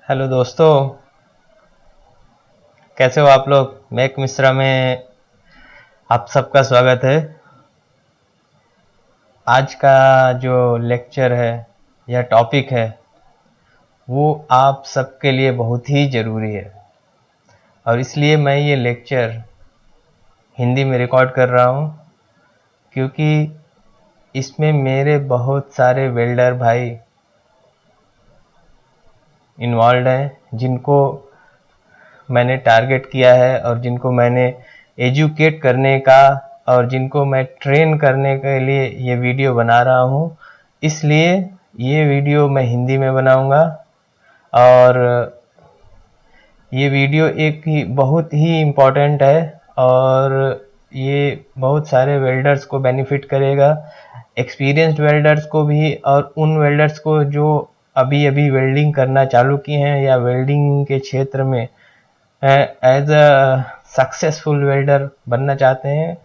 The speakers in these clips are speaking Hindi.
हेलो दोस्तों, कैसे हो आप लोग। मैक मिश्रा में आप सबका स्वागत है। आज का जो लेक्चर है या टॉपिक है वो आप सबके लिए बहुत ही ज़रूरी है और इसलिए मैं ये लेक्चर हिंदी में रिकॉर्ड कर रहा हूँ, क्योंकि इसमें मेरे बहुत सारे वेल्डर भाई इन्वॉल्व हैं, जिनको मैंने टारगेट किया है और जिनको मैंने एजुकेट करने का और जिनको मैं ट्रेन करने के लिए ये वीडियो बना रहा हूँ। इसलिए ये वीडियो मैं हिंदी में बनाऊंगा और ये वीडियो बहुत ही इम्पोर्टेंट है और ये बहुत सारे वेल्डर्स को बेनिफिट करेगा, एक्सपीरियंस्ड वेल्डर्स को भी और उन वेल्डर्स को जो अभी अभी वेल्डिंग करना चालू किए हैं या वेल्डिंग के क्षेत्र में एज अ सक्सेसफुल वेल्डर बनना चाहते हैं,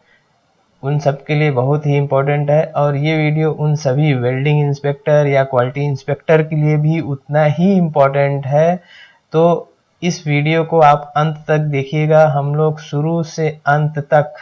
उन सब के लिए बहुत ही इम्पोर्टेंट है। और ये वीडियो उन सभी वेल्डिंग इंस्पेक्टर या क्वालिटी इंस्पेक्टर के लिए भी उतना ही इम्पोर्टेंट है। तो इस वीडियो को आप अंत तक देखिएगा। हम लोग शुरू से अंत तक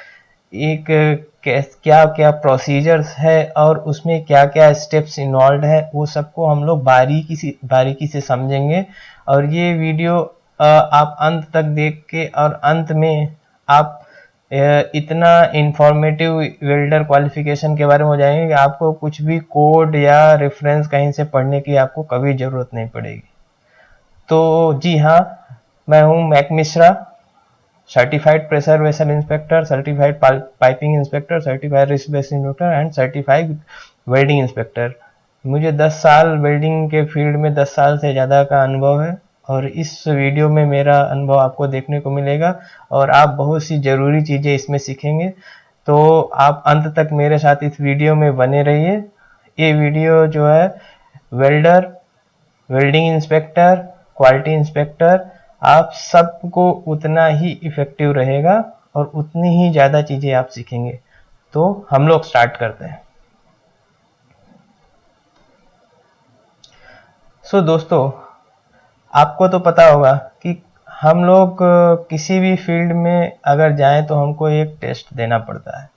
एक क्या क्या प्रोसीजर्स है और उसमें क्या क्या स्टेप्स इन्वॉल्व है वो सबको हम लोग बारीकी से समझेंगे। और ये वीडियो आप अंत तक देख के और अंत में आप इतना इंफॉर्मेटिव वेल्डर क्वालिफिकेशन के बारे में हो जाएंगे कि आपको कुछ भी कोड या रेफरेंस कहीं से पढ़ने की आपको कभी ज़रूरत नहीं पड़ेगी। तो जी हाँ, मैं हूँ Mac Mishra, certified pressure vessel inspector, certified piping inspector, certified risk based inspector and certified welding inspector. मुझे 10 साल वेल्डिंग के फील्ड में 10 साल से ज़्यादा का अनुभव है और इस वीडियो में मेरा अनुभव आपको देखने को मिलेगा और आप बहुत सी ज़रूरी चीज़ें इसमें सीखेंगे। तो आप अंत तक मेरे साथ इस वीडियो में बने रहिए। ये वीडियो जो है welder, welding inspector, quality inspector, आप सबको उतना ही इफ़ेक्टिव रहेगा और उतनी ही ज़्यादा चीज़ें आप सीखेंगे। तो हम लोग स्टार्ट करते हैं। दोस्तों, आपको तो पता होगा कि हम लोग किसी भी फील्ड में अगर जाएं तो हमको एक टेस्ट देना पड़ता है,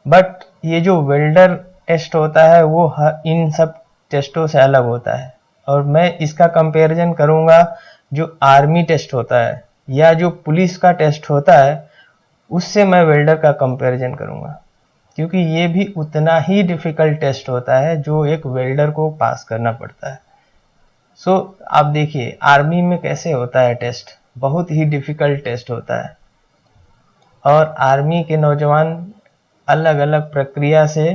बट ये जो वेल्डर टेस्ट होता है वो इन सब टेस्टों से अलग होता है। और मैं इसका कंपैरिजन करूंगा जो आर्मी टेस्ट होता है या जो पुलिस का टेस्ट होता है उससे मैं वेल्डर का कंपैरिजन करूंगा, क्योंकि ये भी उतना ही डिफिकल्ट टेस्ट होता है जो एक वेल्डर को पास करना पड़ता है। आप देखिए आर्मी में कैसे होता है टेस्ट, बहुत ही डिफिकल्ट टेस्ट होता है और आर्मी के नौजवान अलग अलग प्रक्रिया से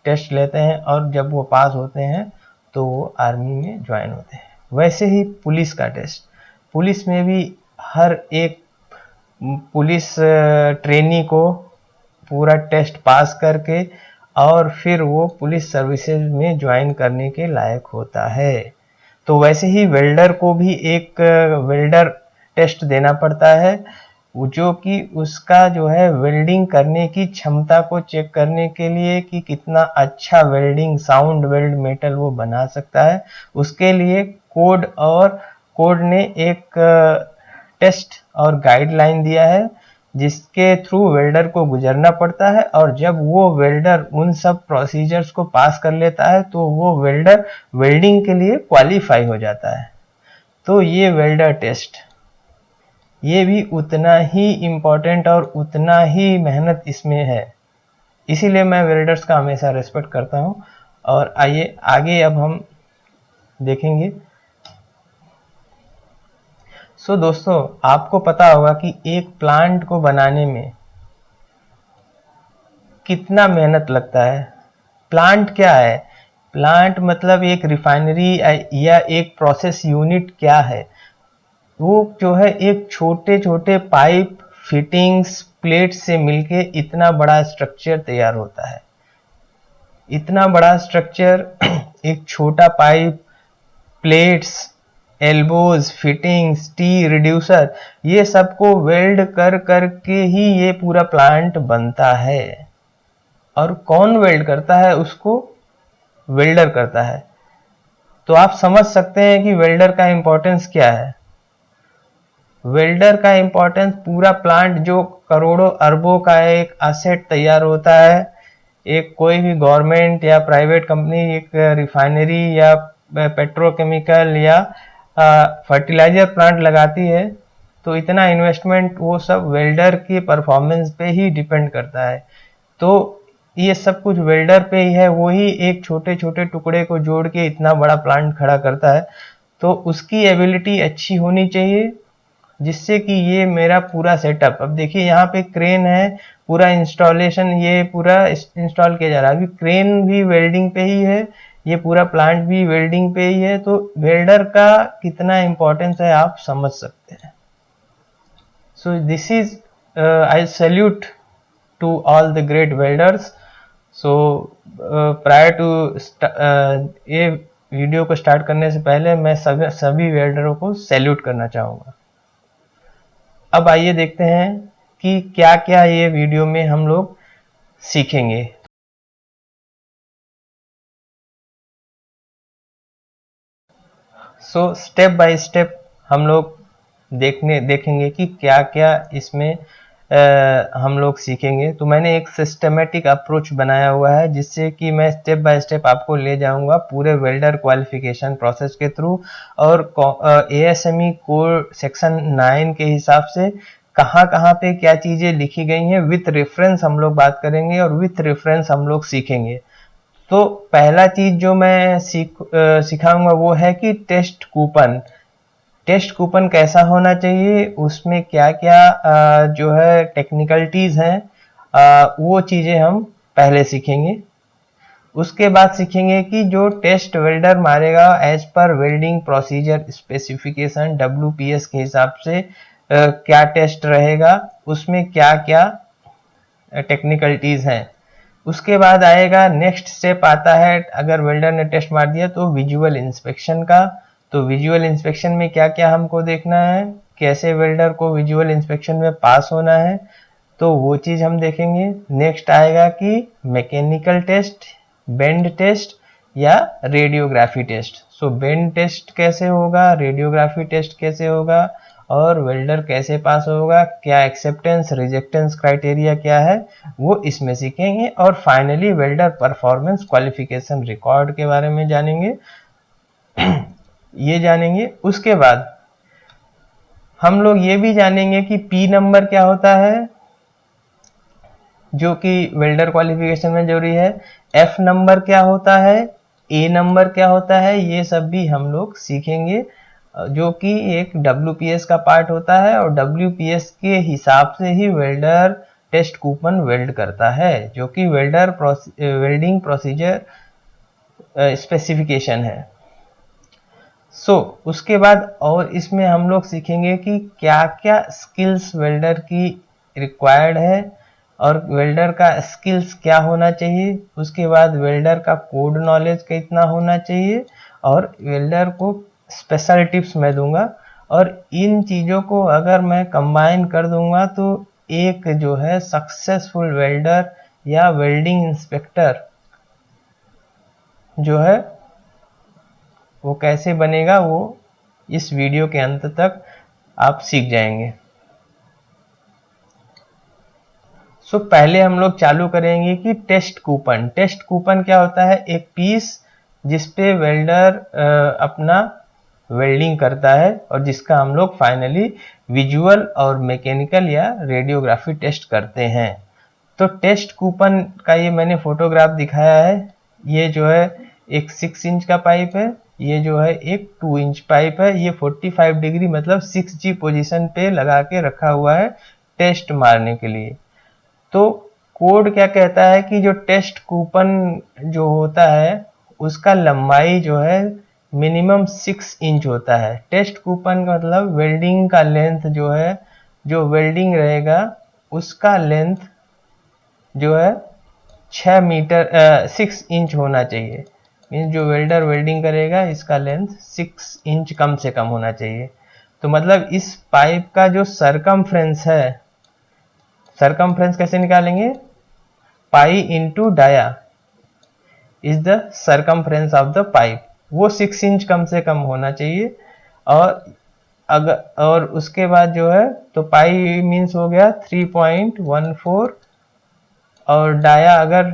टेस्ट लेते हैं और जब वो पास होते हैं तो वो आर्मी में ज्वाइन होते हैं। वैसे ही पुलिस का टेस्ट, पुलिस में भी हर एक पुलिस ट्रेनी को पूरा टेस्ट पास करके और फिर वो पुलिस सर्विसेज में ज्वाइन करने के लायक होता है। तो वैसे ही वेल्डर को भी एक वेल्डर टेस्ट देना पड़ता है, जो कि उसका जो है वेल्डिंग करने की क्षमता को चेक करने के लिए कि कितना अच्छा वेल्डिंग साउंड वेल्ड मेटल वो बना सकता है। उसके लिए कोड ने एक टेस्ट और गाइडलाइन दिया है जिसके थ्रू वेल्डर को गुजरना पड़ता है और जब वो वेल्डर उन सब प्रोसीजर्स को पास कर लेता है तो वो वेल्डर वेल्डिंग के लिए क्वालिफाई हो जाता है। तो ये वेल्डर टेस्ट, ये भी उतना ही इम्पोर्टेंट और उतना ही मेहनत इसमें है, इसीलिए मैं वेल्डर्स का हमेशा रिस्पेक्ट करता हूँ। और आइए आगे अब हम देखेंगे। दोस्तों, आपको पता होगा कि एक प्लांट को बनाने में कितना मेहनत लगता है। प्लांट क्या है? प्लांट मतलब एक रिफाइनरी या एक प्रोसेस यूनिट क्या है? वो जो है एक छोटे छोटे पाइप, फिटिंग्स, प्लेट से मिलके इतना बड़ा स्ट्रक्चर तैयार होता है। इतना बड़ा स्ट्रक्चर एक छोटा pipe, plates, elbows, fittings, T reducer, ये सबको वेल्ड कर करके ही ये पूरा प्लांट बनता है। और कौन वेल्ड करता है उसको? वेल्डर करता है। तो आप समझ सकते हैं कि वेल्डर का इंपॉर्टेंस क्या है। वेल्डर का इंपॉर्टेंस, पूरा प्लांट जो करोड़ों अरबों का एक असेट तैयार होता है, एक कोई भी गवर्नमेंट या प्राइवेट कंपनी एक रिफाइनरी या पेट्रोकेमिकल या फर्टिलाइजर प्लांट लगाती है, तो इतना इन्वेस्टमेंट वो सब वेल्डर की परफॉर्मेंस पे ही डिपेंड करता है। तो ये सब कुछ वेल्डर पे ही है, वो ही एक छोटे छोटे टुकड़े को जोड़ के इतना बड़ा प्लांट खड़ा करता है। तो उसकी एबिलिटी अच्छी होनी चाहिए, जिससे कि ये मेरा पूरा सेटअप, अब देखिए यहाँ पे क्रेन है, पूरा इंस्टॉलेशन ये पूरा इंस्टॉल किया जा रहा है। अभी क्रेन भी वेल्डिंग पे ही है, ये पूरा प्लांट भी वेल्डिंग पे ही है। तो वेल्डर का कितना इंपॉर्टेंस है आप समझ सकते हैं। So this is I salute to all the great welders. So prior to ये वीडियो को स्टार्ट करने से पहले मैं सभी वेल्डरों को सैल्यूट करना चाहूँगा। अब आइए देखते हैं कि क्या क्या ये वीडियो में हम लोग सीखेंगे। सो स्टेप बाय स्टेप हम लोग देखेंगे कि क्या क्या इसमें हम लोग सीखेंगे। तो मैंने एक सिस्टमेटिक अप्रोच बनाया हुआ है, जिससे कि मैं स्टेप बाय स्टेप आपको ले जाऊंगा पूरे वेल्डर क्वालिफिकेशन प्रोसेस के थ्रू, और ASME कोड सेक्शन 9 के हिसाब से कहाँ कहाँ पे क्या चीज़ें लिखी गई हैं, विथ रेफरेंस हम लोग बात करेंगे और विथ रेफरेंस हम लोग सीखेंगे। तो पहला चीज जो मैं सिखाऊंगा वो है कि टेस्ट कूपन। टेस्ट कूपन कैसा होना चाहिए, उसमें क्या क्या जो है टेक्निकलिटीज हैं, वो चीजें हम पहले सीखेंगे। उसके बाद सीखेंगे कि जो टेस्ट वेल्डर मारेगा as per welding procedure specification WPS के हिसाब से क्या टेस्ट रहेगा, उसमें क्या क्या टेक्निकलिटीज हैं। उसके बाद आएगा नेक्स्ट स्टेप आता है, अगर वेल्डर ने टेस्ट मार दिया तो विजुअल इंस्पेक्शन का। तो विजुअल इंस्पेक्शन में क्या क्या हमको देखना है, कैसे वेल्डर को विजुअल इंस्पेक्शन में पास होना है, तो वो चीज हम देखेंगे। नेक्स्ट आएगा कि मैकेनिकल टेस्ट, बेंड टेस्ट या रेडियोग्राफी टेस्ट। सो बेंड टेस्ट कैसे होगा, रेडियोग्राफी टेस्ट कैसे होगा, और वेल्डर कैसे पास होगा, क्या एक्सेप्टेंस रिजेक्टेंस क्राइटेरिया क्या है, वो इसमें सीखेंगे। और finally welder performance qualification record के बारे में जानेंगे। ये जानेंगे। उसके बाद हम लोग ये भी जानेंगे कि P नंबर क्या होता है, जो कि वेल्डर क्वालिफिकेशन में जरूरी है। F नंबर क्या होता है, A नंबर क्या होता है, ये सब भी हम लोग सीखेंगे, जो कि एक WPS का पार्ट होता है। और WPS के हिसाब से ही वेल्डर टेस्ट कूपन वेल्ड करता है, जो कि वेल्डिंग प्रोसीजर स्पेसिफिकेशन है। उसके बाद और इसमें हम लोग सीखेंगे कि क्या क्या स्किल्स वेल्डर की रिक्वायर्ड है, और वेल्डर का स्किल्स क्या होना चाहिए। उसके बाद वेल्डर का कोड नॉलेज कितना होना चाहिए, और वेल्डर को स्पेशल टिप्स मैं दूंगा। और इन चीज़ों को अगर मैं कंबाइन कर दूंगा तो एक जो है सक्सेसफुल वेल्डर या वेल्डिंग इंस्पेक्टर जो है वो कैसे बनेगा, वो इस वीडियो के अंत तक आप सीख जाएंगे। पहले हम लोग चालू करेंगे कि टेस्ट कूपन। टेस्ट कूपन क्या होता है, एक पीस जिसपे वेल्डर अपना वेल्डिंग करता है, और जिसका हम लोग फाइनली विजुअल और मैकेनिकल या रेडियोग्राफी टेस्ट करते हैं। तो टेस्ट कूपन का ये मैंने फोटोग्राफ दिखाया है। ये जो है एक 6 इंच का पाइप है, ये जो है एक 2 इंच पाइप है। ये 45 डिग्री मतलब 6G पोजीशन पे लगा के रखा हुआ है टेस्ट मारने के लिए। तो कोड क्या कहता है कि जो टेस्ट कूपन जो होता है उसका लंबाई जो है मिनिमम 6 इंच होता है। टेस्ट कूपन का मतलब वेल्डिंग का लेंथ जो है, जो वेल्डिंग रहेगा उसका लेंथ जो है 6 इंच होना चाहिए। मीन्स जो वेल्डर वेल्डिंग करेगा इसका लेंथ 6 इंच कम से कम होना चाहिए। तो मतलब इस पाइप का जो सरकमफ्रेंस है, सरकमफ्रेंस कैसे निकालेंगे, pi into dia is the circumference of the pipe. वो 6 इंच कम से कम होना चाहिए। और उसके बाद जो है तो पाई मीन्स हो गया 3.14, और डाया अगर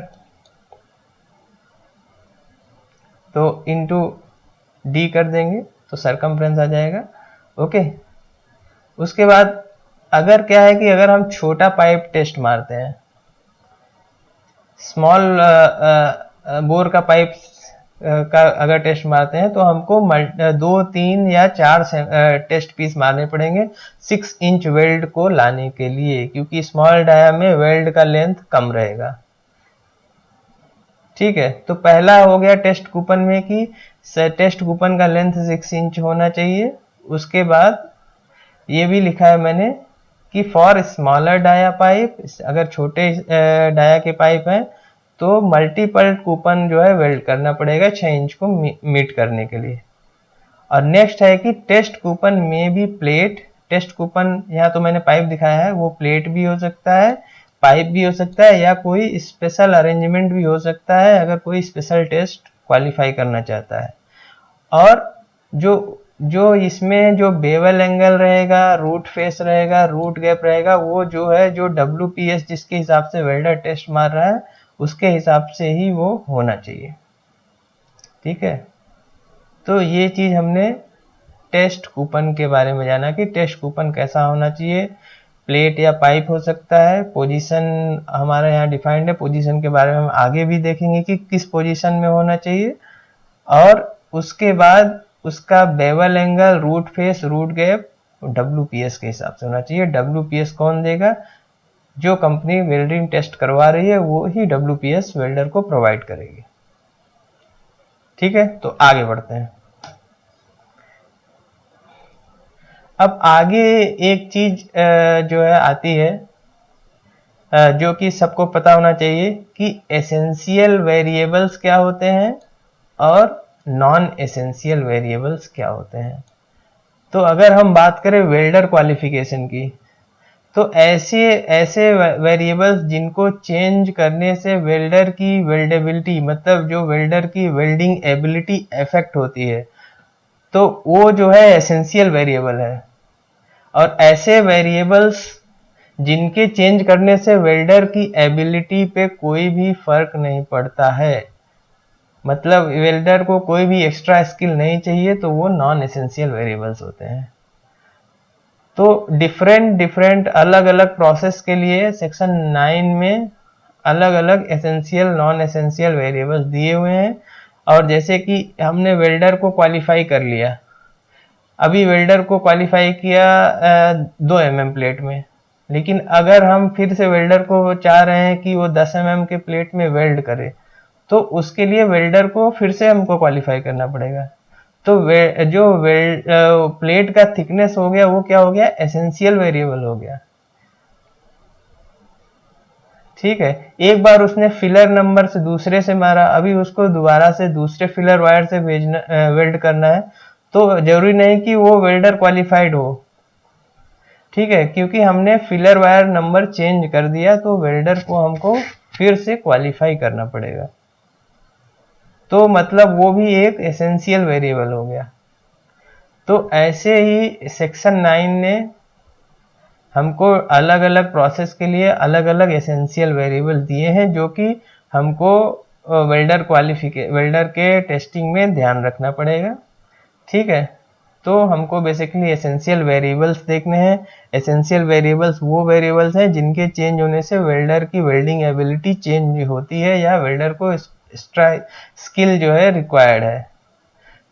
तो इंटू डी कर देंगे तो सरकमफ्रेंस आ जाएगा। ओके, उसके बाद अगर क्या है कि अगर हम छोटा पाइप टेस्ट मारते हैं, स्मॉल बोर का पाइप का अगर टेस्ट मारते हैं तो हमको 2, 3 या 4 टेस्ट पीस मारने पड़ेंगे 6 इंच वेल्ड को लाने के लिए, क्योंकि स्मॉल डाया में वेल्ड का लेंथ कम रहेगा। ठीक है, तो पहला हो गया टेस्ट कूपन में कि टेस्ट कूपन का लेंथ 6 इंच होना चाहिए। उसके बाद ये भी लिखा है मैंने कि फॉर स्मॉलर डाया पाइप, अगर छोटे डाया के पाइप हैं तो मल्टीपल कूपन जो है वेल्ड करना पड़ेगा 6 इंच को मीट करने के लिए। और नेक्स्ट है कि टेस्ट कूपन में भी प्लेट, टेस्ट कूपन यहाँ तो मैंने पाइप दिखाया है, वो प्लेट भी हो सकता है, पाइप भी हो सकता है, या कोई स्पेशल अरेंजमेंट भी हो सकता है अगर कोई स्पेशल टेस्ट क्वालिफाई करना चाहता है। और जो इसमें जो बेवल एंगल रहेगा, रूट फेस रहेगा, रूट गैप रहेगा, वो जो है जो WPS जिसके हिसाब से वेल्डर टेस्ट मार रहा है उसके हिसाब से ही वो होना चाहिए। ठीक है, तो ये चीज हमने टेस्ट कूपन के बारे में जाना कि टेस्ट कूपन कैसा होना चाहिए। प्लेट या पाइप हो सकता है। पोजीशन हमारा यहाँ डिफाइंड है, पोजीशन के बारे में हम आगे भी देखेंगे कि किस पोजीशन में होना चाहिए। और उसके बाद उसका bevel angle, root face, root gap WPS के हिसाब से होना चाहिए। WPS कौन देगा? जो कंपनी वेल्डिंग टेस्ट करवा रही है वो ही WPS वेल्डर को प्रोवाइड करेगी। ठीक है, तो आगे बढ़ते हैं। अब आगे एक चीज जो है आती है जो कि सबको पता होना चाहिए कि एसेंशियल वेरिएबल्स क्या होते हैं और नॉन एसेंशियल वेरिएबल्स क्या होते हैं। तो अगर हम बात करें वेल्डर क्वालिफिकेशन की, तो ऐसे वेरिएबल्स जिनको चेंज करने से वेल्डर की वेल्डेबिलिटी, मतलब जो वेल्डर की वेल्डिंग एबिलिटी अफेक्ट होती है, तो वो जो है एसेंशियल वेरिएबल है। और ऐसे वेरिएबल्स जिनके चेंज करने से वेल्डर की एबिलिटी पे कोई भी फर्क नहीं पड़ता है, मतलब वेल्डर को कोई भी एक्स्ट्रा स्किल नहीं चाहिए, तो वो नॉन एसेंशियल वेरिएबल्स होते हैं। तो डिफरेंट अलग अलग प्रोसेस के लिए सेक्शन 9 में अलग अलग एसेंशियल नॉन एसेंशियल वेरिएबल्स दिए हुए हैं। और जैसे कि हमने वेल्डर को क्वालिफाई कर लिया, अभी वेल्डर को क्वालिफाई किया 2 mm प्लेट में, लेकिन अगर हम फिर से वेल्डर को चाह रहे हैं कि वो 10 mm के प्लेट में वेल्ड करे, तो उसके लिए वेल्डर को फिर से हमको क्वालिफाई करना पड़ेगा। तो जो प्लेट का थिकनेस हो गया वो क्या हो गया? एसेंशियल वेरिएबल हो गया। ठीक है, एक बार उसने फिलर नंबर से दूसरे से मारा, अभी उसको दोबारा से दूसरे फिलर वायर से भेजना वेल्ड करना है, तो जरूरी नहीं कि वो वेल्डर क्वालिफाइड हो। ठीक है, क्योंकि हमने फिलर वायर नंबर चेंज कर दिया तो वेल्डर को हमको फिर से क्वालिफाई करना पड़ेगा। तो मतलब वो भी एक एसेंशियल वेरिएबल हो गया। तो ऐसे ही सेक्शन 9 ने हमको अलग अलग प्रोसेस के लिए अलग अलग एसेंशियल वेरिएबल दिए हैं, जो कि हमको वेल्डर के टेस्टिंग में ध्यान रखना पड़ेगा। ठीक है, तो हमको बेसिकली एसेंशियल वेरिएबल्स देखने हैं। एसेंशियल वेरिएबल्स वो वेरिएबल्स हैं जिनके चेंज होने से वेल्डर की वेल्डिंग एबिलिटी चेंज होती है या वेल्डर को एक्स्ट्रा स्किल जो है रिक्वायर्ड है।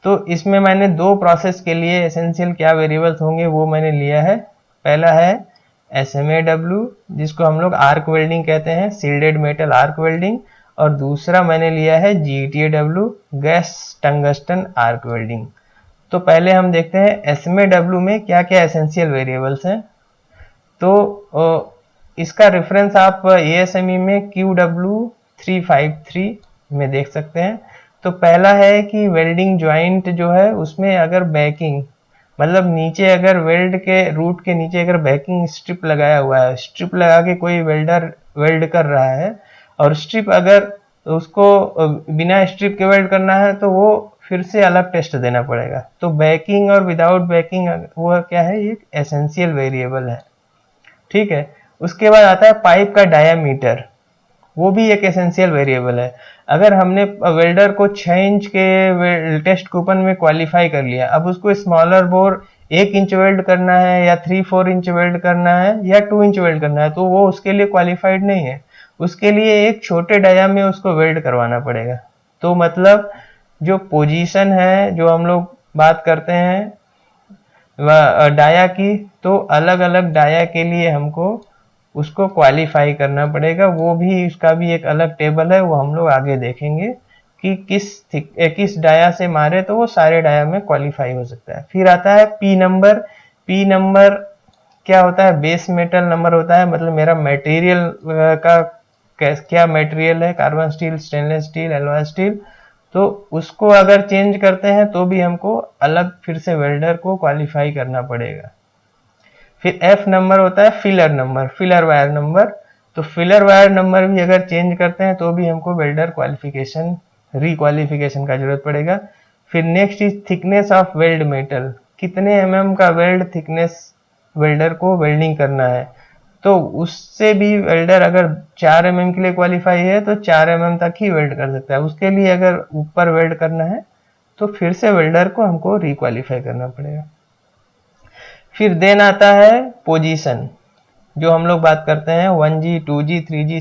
तो इसमें मैंने 2 प्रोसेस के लिए एसेंशियल क्या वेरिएबल्स होंगे वो मैंने लिया है। पहला है SMAW, जिसको हम लोग आर्क वेल्डिंग कहते हैं, सील्डेड मेटल आर्क वेल्डिंग, और दूसरा मैंने लिया है GTAW, gas tungsten arc welding. तो पहले हम देखते हैं SMAW में क्या क्या एसेंशियल वेरिएबल्स हैं। तो इसका रेफरेंस आप ASME में QW353 में देख सकते हैं। तो पहला है कि वेल्डिंग ज्वाइंट जो है उसमें अगर बैकिंग, मतलब नीचे अगर वेल्ड के रूट के नीचे अगर बैकिंग स्ट्रिप लगाया हुआ है, स्ट्रिप लगा के कोई वेल्डर वेल्ड कर रहा है, और स्ट्रिप अगर उसको बिना स्ट्रिप के वेल्ड करना है तो वो फिर से अलग टेस्ट देना पड़ेगा। तो बैकिंग और विदाउट बैकिंग वो क्या है, एक एसेंशियल वेरिएबल है। ठीक है, उसके बाद आता है पाइप का डायामीटर, वो भी एक एसेंशियल वेरिएबल है। अगर हमने वेल्डर को 6 इंच के टेस्ट कूपन में क्वालिफाई कर लिया, अब उसको स्मॉलर बोर 1 इंच वेल्ड करना है या 3-4 इंच वेल्ड करना है या 2 इंच वेल्ड करना है, तो वो उसके लिए क्वालिफाइड नहीं है। उसके लिए एक छोटे डाया में उसको वेल्ड करवाना पड़ेगा। तो मतलब जो पोजीशन है, जो हम लोग बात करते हैं डाया की, तो अलग अलग डाया के लिए हमको उसको क्वालिफाई करना पड़ेगा। वो भी, उसका भी एक अलग टेबल है, वो हम लोग आगे देखेंगे कि किस डाया से मारे तो वो सारे डाया में क्वालिफाई हो सकता है। फिर आता है पी नंबर। पी नंबर क्या होता है, बेस मेटल नंबर होता है, मतलब मेरा मटेरियल का क्या मटेरियल है, carbon steel, stainless steel, alloy steel, तो उसको अगर चेंज करते हैं तो भी हमको अलग फिर से वेल्डर को क्वालिफाई करना पड़ेगा। फिर एफ नंबर होता है filler number, filler wire number. तो फिलर वायर नंबर भी अगर चेंज करते हैं तो भी हमको वेल्डर क्वालिफिकेशन, रिक्वालिफिकेशन का जरूरत पड़ेगा। फिर next is thickness of weld metal, कितने एमएम का वेल्ड थिकनेस वेल्डर को वेल्डिंग करना है। तो उससे भी वेल्डर अगर 4 एमएम के लिए क्वालिफाई है तो 4 एमएम तक ही वेल्ड कर सकता है। उसके लिए अगर ऊपर वेल्ड करना है तो फिर से वेल्डर को हमको रिक्वालिफाई करना पड़ेगा। फिर देन आता है पोजीशन, जो हम लोग बात करते हैं 1G, 2G, 3G,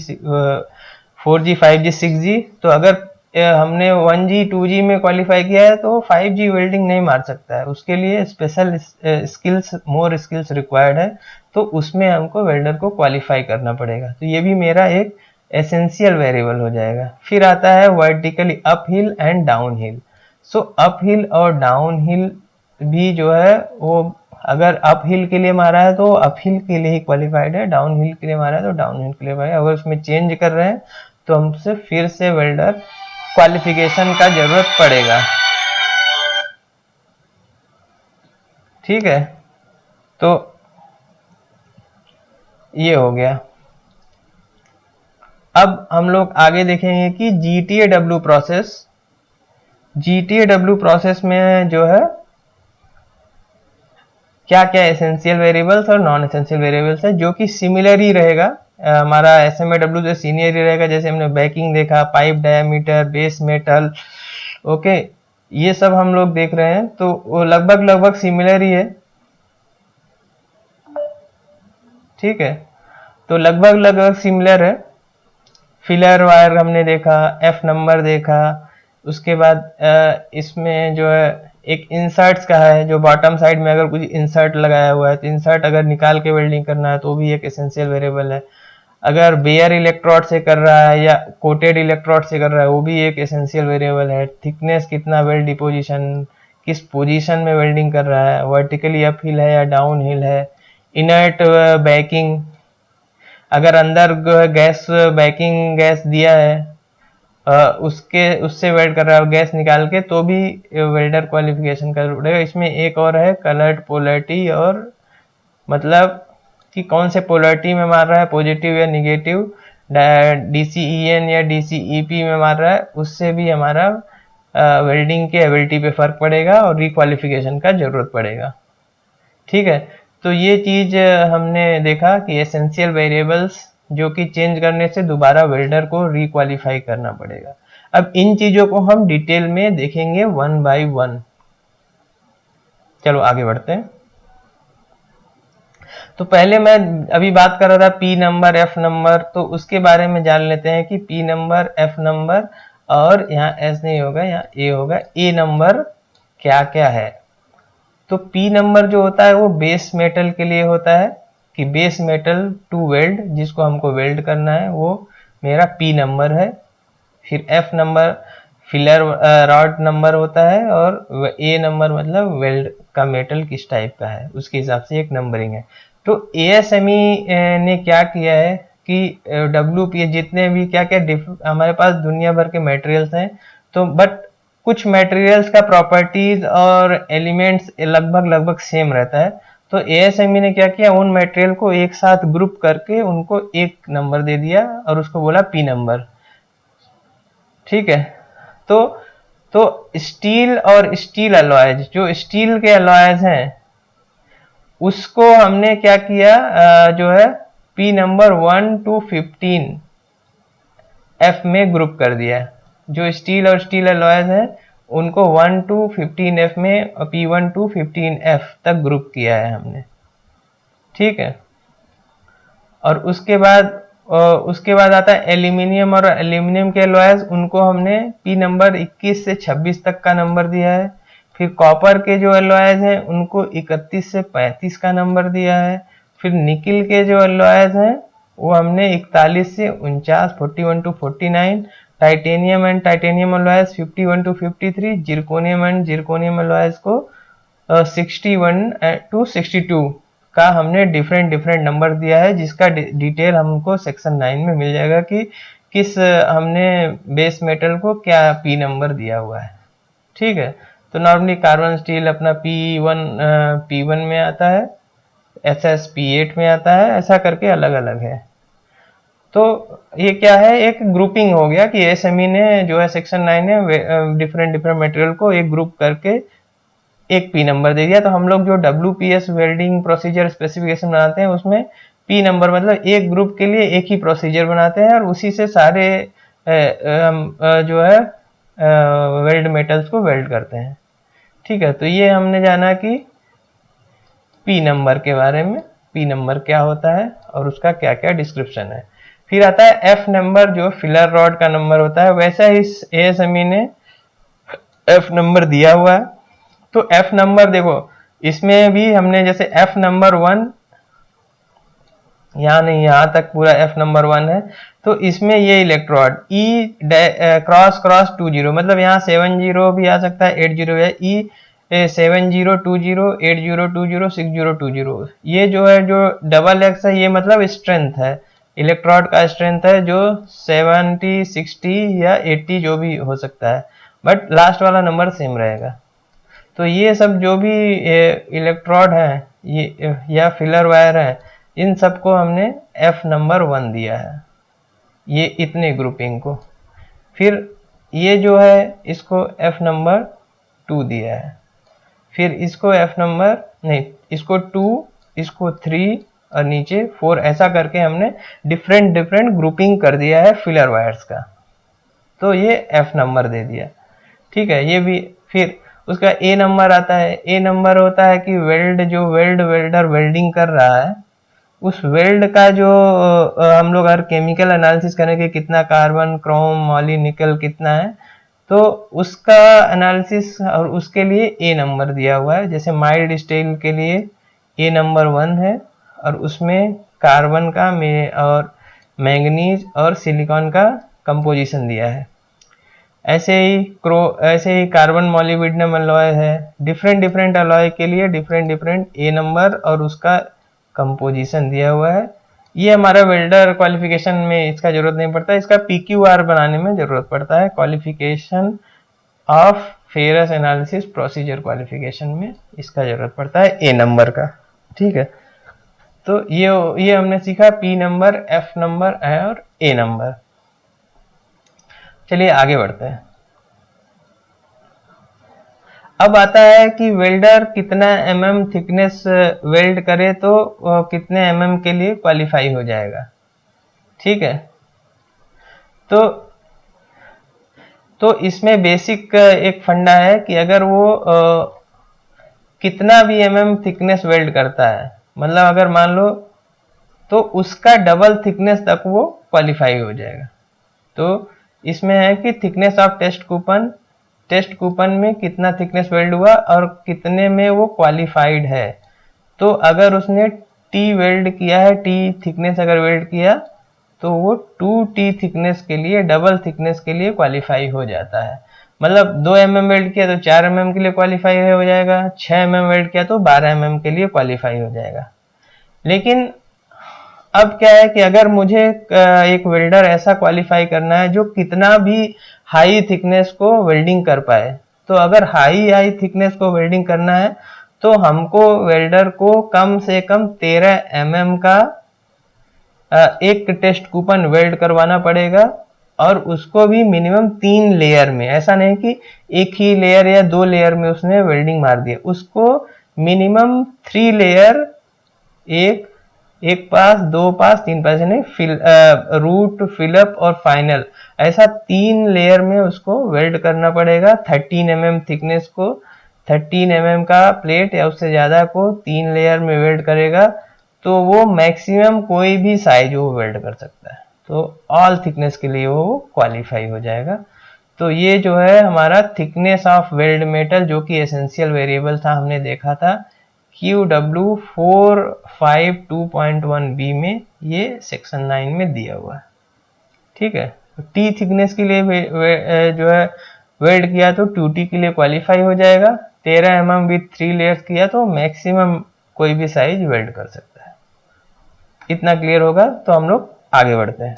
4G, 5G, 6G। तो अगर हमने 1G, 2G में क्वालिफाई किया है तो 5G वेल्डिंग नहीं मार सकता है, उसके लिए स्पेशल स्किल्स, मोर स्किल्स रिक्वायर्ड है, तो उसमें हमको वेल्डर को क्वालिफाई करना पड़ेगा। तो ये भी मेरा एक एसेंशियल वेरिएबल हो जाएगा। फिर आता है vertically up hill and down hill. So up hill और डाउन हिल भी जो है वो अगर अप हिल के लिए मारा है तो अप हिल के लिए ही क्वालिफाइड है, डाउन हिल के लिए मारा है तो डाउन हिल के लिए क्वालिफाइड है। अगर उसमें चेंज कर रहे हैं तो हमसे फिर से वेल्डर क्वालिफिकेशन का जरूरत पड़ेगा। ठीक है, तो ये हो गया। अब हम लोग आगे देखेंगे कि GTAW प्रोसेस। GTAW प्रोसेस में जो है क्या क्या एसेंशियल वेरिएबल्स और नॉन एसेंशियल वेरिएबल्स है, जो कि सिमिलर ही रहेगा, हमारा SMAW से सीनियर ही रहेगा। जैसे हमने बैकिंग देखा, pipe diameter, base metal, okay, ये सब हम लोग देख रहे हैं, तो वो लगभग लगभग सिमिलर ही है। ठीक है, तो लगभग लगभग सिमिलर है। फिलर वायर हमने देखा, एफ नंबर देखा, उसके बाद इसमें जो है एक इंसर्ट्स का है, जो बॉटम साइड में अगर कुछ इंसर्ट लगाया हुआ है तो इंसर्ट अगर निकाल के वेल्डिंग करना है तो भी एक एसेंशियल वेरिएबल है। अगर बेयर इलेक्ट्रोड से कर रहा है या कोटेड इलेक्ट्रोड से कर रहा है वो भी एक एसेंशियल वेरिएबल है। थिकनेस कितना, वेल्ड डिपोजिशन, किस पोजीशन में वेल्डिंग कर रहा है, वर्टिकली अप हिल है या डाउन हिल है, इनर्ट बैकिंग, अगर अंदर गैस बैकिंग गैस दिया है उससे वेल्ड कर रहा है गैस निकाल के, तो भी वेल्डर क्वालिफिकेशन का जरूरत है। इसमें एक और है कलर्ड पोलरिटी, और मतलब कि कौन से पोलरिटी में मार रहा है, पॉजिटिव या निगेटिव, DCEN या DCEP में मार रहा है, उससे भी हमारा वेल्डिंग के एबिलिटी पे फर्क पड़ेगा और रिक्वालिफिकेशन का जरूरत पड़ेगा। ठीक है, तो ये चीज हमने देखा कि एसेंशियल वेरिएबल्स जो कि चेंज करने से दोबारा वेल्डर को रिक्वालिफाई करना पड़ेगा। अब इन चीजों को हम डिटेल में देखेंगे 1 by 1। चलो आगे बढ़ते हैं। तो पहले मैं अभी बात कर रहा था पी नंबर, एफ नंबर, तो उसके बारे में जान लेते हैं कि पी नंबर, एफ नंबर, और यहाँ एस नहीं होगा, यहाँ ए होगा, ए नंबर क्या क्या है। तो पी नंबर जो होता है वो बेस मेटल के लिए होता है, कि बेस मेटल टू वेल्ड, जिसको हमको वेल्ड करना है, वो मेरा पी नंबर है। फिर F number filler rod number होता है, और ए नंबर मतलब वेल्ड का मेटल किस टाइप का है, उसके हिसाब से एक नंबरिंग है। तो ASME ने क्या किया है कि WPA जितने भी क्या क्या हमारे पास दुनिया भर के मटेरियल्स हैं, तो बट कुछ मटेरियल्स का प्रॉपर्टीज और एलिमेंट्स लगभग लगभग सेम रहता है। तो ASME ने क्या किया, उन मटेरियल को एक साथ ग्रुप करके उनको एक नंबर दे दिया और उसको बोला पी नंबर। ठीक है, तो तो स्टील और स्टील अलॉयज, जो स्टील के अलॉयज हैं उसको हमने क्या किया, जो है पी नंबर 1 to 15 एफ में ग्रुप कर दिया। जो स्टील और स्टील अलॉयज हैं उनको 1 to 15 एफ में P1 to 15 एफ तक ग्रुप किया है हमने, ठीक है। और उसके बाद आता है एल्यूमिनियम, और एल्यूमिनियम के अलॉयज उनको हमने पी नंबर 21 से 26 तक का नंबर दिया है। फिर कॉपर के जो अलॉयज हैं उनको 31 से 35 का नंबर दिया है। फिर निकिल के जो अलॉयज हैं वो हमने 41 से 49, 41 to 49। Titanium and titanium alloys 51 to 53। Zirconium and zirconium alloys को 61 to 62 का हमने डिफरेंट नंबर दिया है, जिसका डिटेल हमको सेक्शन 9 में मिल जाएगा कि किस हमने बेस मेटल को क्या पी नंबर दिया हुआ है, ठीक है। तो नॉर्मली कार्बन स्टील अपना P1 में आता है, SS P8 में आता है, ऐसा करके अलग अलग है। तो ये क्या है, एक ग्रुपिंग हो गया कि ASME ने जो है सेक्शन 9 ने डिफरेंट मटेरियल को एक ग्रुप करके एक पी नंबर दे दिया। तो हम लोग जो WPS वेल्डिंग प्रोसीजर स्पेसिफिकेशन बनाते हैं उसमें पी नंबर मतलब एक ग्रुप के लिए एक ही प्रोसीजर बनाते हैं और उसी से सारे जो है वेल्ड मेटल्स को वेल्ड करते हैं, ठीक है। तो ये हमने जाना कि पी नंबर के बारे में, पी नंबर क्या होता है और उसका क्या क्या डिस्क्रिप्शन है। फिर आता है एफ नंबर, जो फिलर रॉड का नंबर होता है। वैसा ही इस ASME ने एफ नंबर दिया हुआ है। तो एफ नंबर देखो, इसमें भी हमने जैसे एफ नंबर 1 यहाँ नहीं, यहाँ तक पूरा एफ नंबर 1 है। तो इसमें ये इलेक्ट्रोड ई क्रॉस 20 मतलब यहाँ 70 भी आ सकता है, 80 है, ई 7020 8020 6020। ये जो है जो डबल एक्स है ये मतलब स्ट्रेंथ है, इलेक्ट्रोड का स्ट्रेंथ है जो 70 60 या 80 जो भी हो सकता है, बट लास्ट वाला नंबर सेम रहेगा। तो ये सब जो भी इलेक्ट्रोड है ये या फिलर वायर है, इन सबको हमने एफ नंबर 1 दिया है, ये इतने ग्रुपिंग को। फिर ये जो है इसको एफ नंबर 2 दिया है, फिर इसको एफ नंबर नहीं, इसको 2, इसको 3 और नीचे 4, ऐसा करके हमने डिफरेंट ग्रुपिंग कर दिया है फिलर वायर्स का। तो ये एफ नंबर दे दिया, ठीक है। ये भी फिर उसका ए नंबर आता है। ए नंबर होता है कि वेल्डर वेल्डिंग कर रहा है, उस वेल्ड का जो हम लोग हर केमिकल एनालिसिस करेंगे कितना कार्बन, क्रोम, मॉली, निकल कितना है, तो उसका एनालिसिस और उसके लिए ए नंबर दिया हुआ है। जैसे माइल्ड स्टील के लिए ए नंबर 1 है और उसमें कार्बन का और मैंगनीज और सिलिकॉन का कंपोजिशन दिया है। ऐसे ही कार्बन मॉलिब्डेनम अलॉय है। डिफरेंट अलॉय के लिए डिफरेंट ए नंबर और उसका कंपोजिशन दिया हुआ है। ये हमारा वेल्डर क्वालिफिकेशन में इसका जरूरत नहीं पड़ता, इसका PQR बनाने में जरूरत पड़ता है, qualification of ferrous analysis procedure qualification में इसका जरूरत पड़ता है ए नंबर का, ठीक है। तो ये हमने सीखा पी नंबर, एफ नंबर और ए नंबर। चलिए आगे बढ़ते हैं। अब आता है कि वेल्डर कितना mm थिकनेस वेल्ड करे तो कितने mm के लिए क्वालिफाई हो जाएगा, ठीक है। तो इसमें बेसिक एक फंडा है कि अगर वो कितना भी mm थिकनेस वेल्ड करता है, मतलब अगर मान लो तो उसका डबल थिकनेस तक वो क्वालिफाई हो जाएगा। तो इसमें है कि थिकनेस ऑफ टेस्ट कूपन में कितना थिकनेस वेल्ड हुआ और कितने में वो क्वालिफाइड है। तो अगर उसने टी वेल्ड किया है, टी थिकनेस अगर वेल्ड किया तो वो 2T थिकनेस के लिए, डबल थिकनेस के लिए क्वालिफाई हो जाता है। मतलब 2 mm वेल्ड किया तो 4 mm के लिए क्वालिफाई हो जाएगा, 6 mm वेल्ड किया तो 12 mm के लिए क्वालिफाई हो जाएगा। लेकिन अब क्या है कि अगर मुझे एक वेल्डर ऐसा क्वालिफाई करना है जो कितना भी हाई थिकनेस को वेल्डिंग कर पाए, तो अगर हाई थिकनेस को वेल्डिंग करना है तो हमको वेल्डर को कम से कम 13 mm का एक टेस्ट कूपन वेल्ड करवाना पड़ेगा और उसको भी मिनिमम 3 लेयर में, ऐसा नहीं कि एक ही लेयर या 2 लेयर में उसने वेल्डिंग मार दिया, उसको मिनिमम 3 लेयर, एक एक पास, दो पास, तीन पास, यानी रूट, फिलअप और फाइनल, ऐसा 3 लेयर में उसको वेल्ड करना पड़ेगा। 13 mm थिकनेस को 13 mm का प्लेट या उससे ज्यादा को 3 लेयर में वेल्ड करेगा तो वो मैक्सिमम कोई भी साइज वो वेल्ड कर सकता है, तो ऑल थिकनेस के लिए वो क्वालिफाई हो जाएगा। तो ये जो है हमारा थिकनेस ऑफ वेल्ड मेटल, जो कि एसेंशियल वेरिएबल था, हमने देखा था QW452.1B में, ये सेक्शन 9 में दिया हुआ है। ठीक है, टी थिकनेस के लिए जो है वेल्ड किया तो 2T के लिए क्वालिफाई हो जाएगा। 13 mm विथ 3 लेयर्स किया तो मैक्सिमम कोई भी साइज वेल्ड कर सकता है। इतना क्लियर होगा तो हम लोग आगे बढ़ते हैं।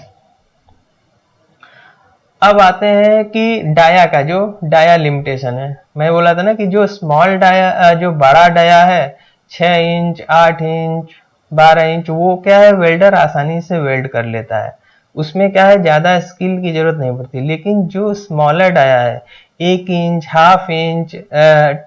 अब आते हैं कि डाया का, जो डाया लिमिटेशन है, मैं बोला था ना कि जो स्मॉल डाया, जो बड़ा डाया है 6 इंच, 8 इंच, 12 इंच, वो क्या है वेल्डर आसानी से वेल्ड कर लेता है, उसमें क्या है ज्यादा स्किल की जरूरत नहीं पड़ती। लेकिन जो स्मॉलर डाया है 1 इंच, हाफ इंच,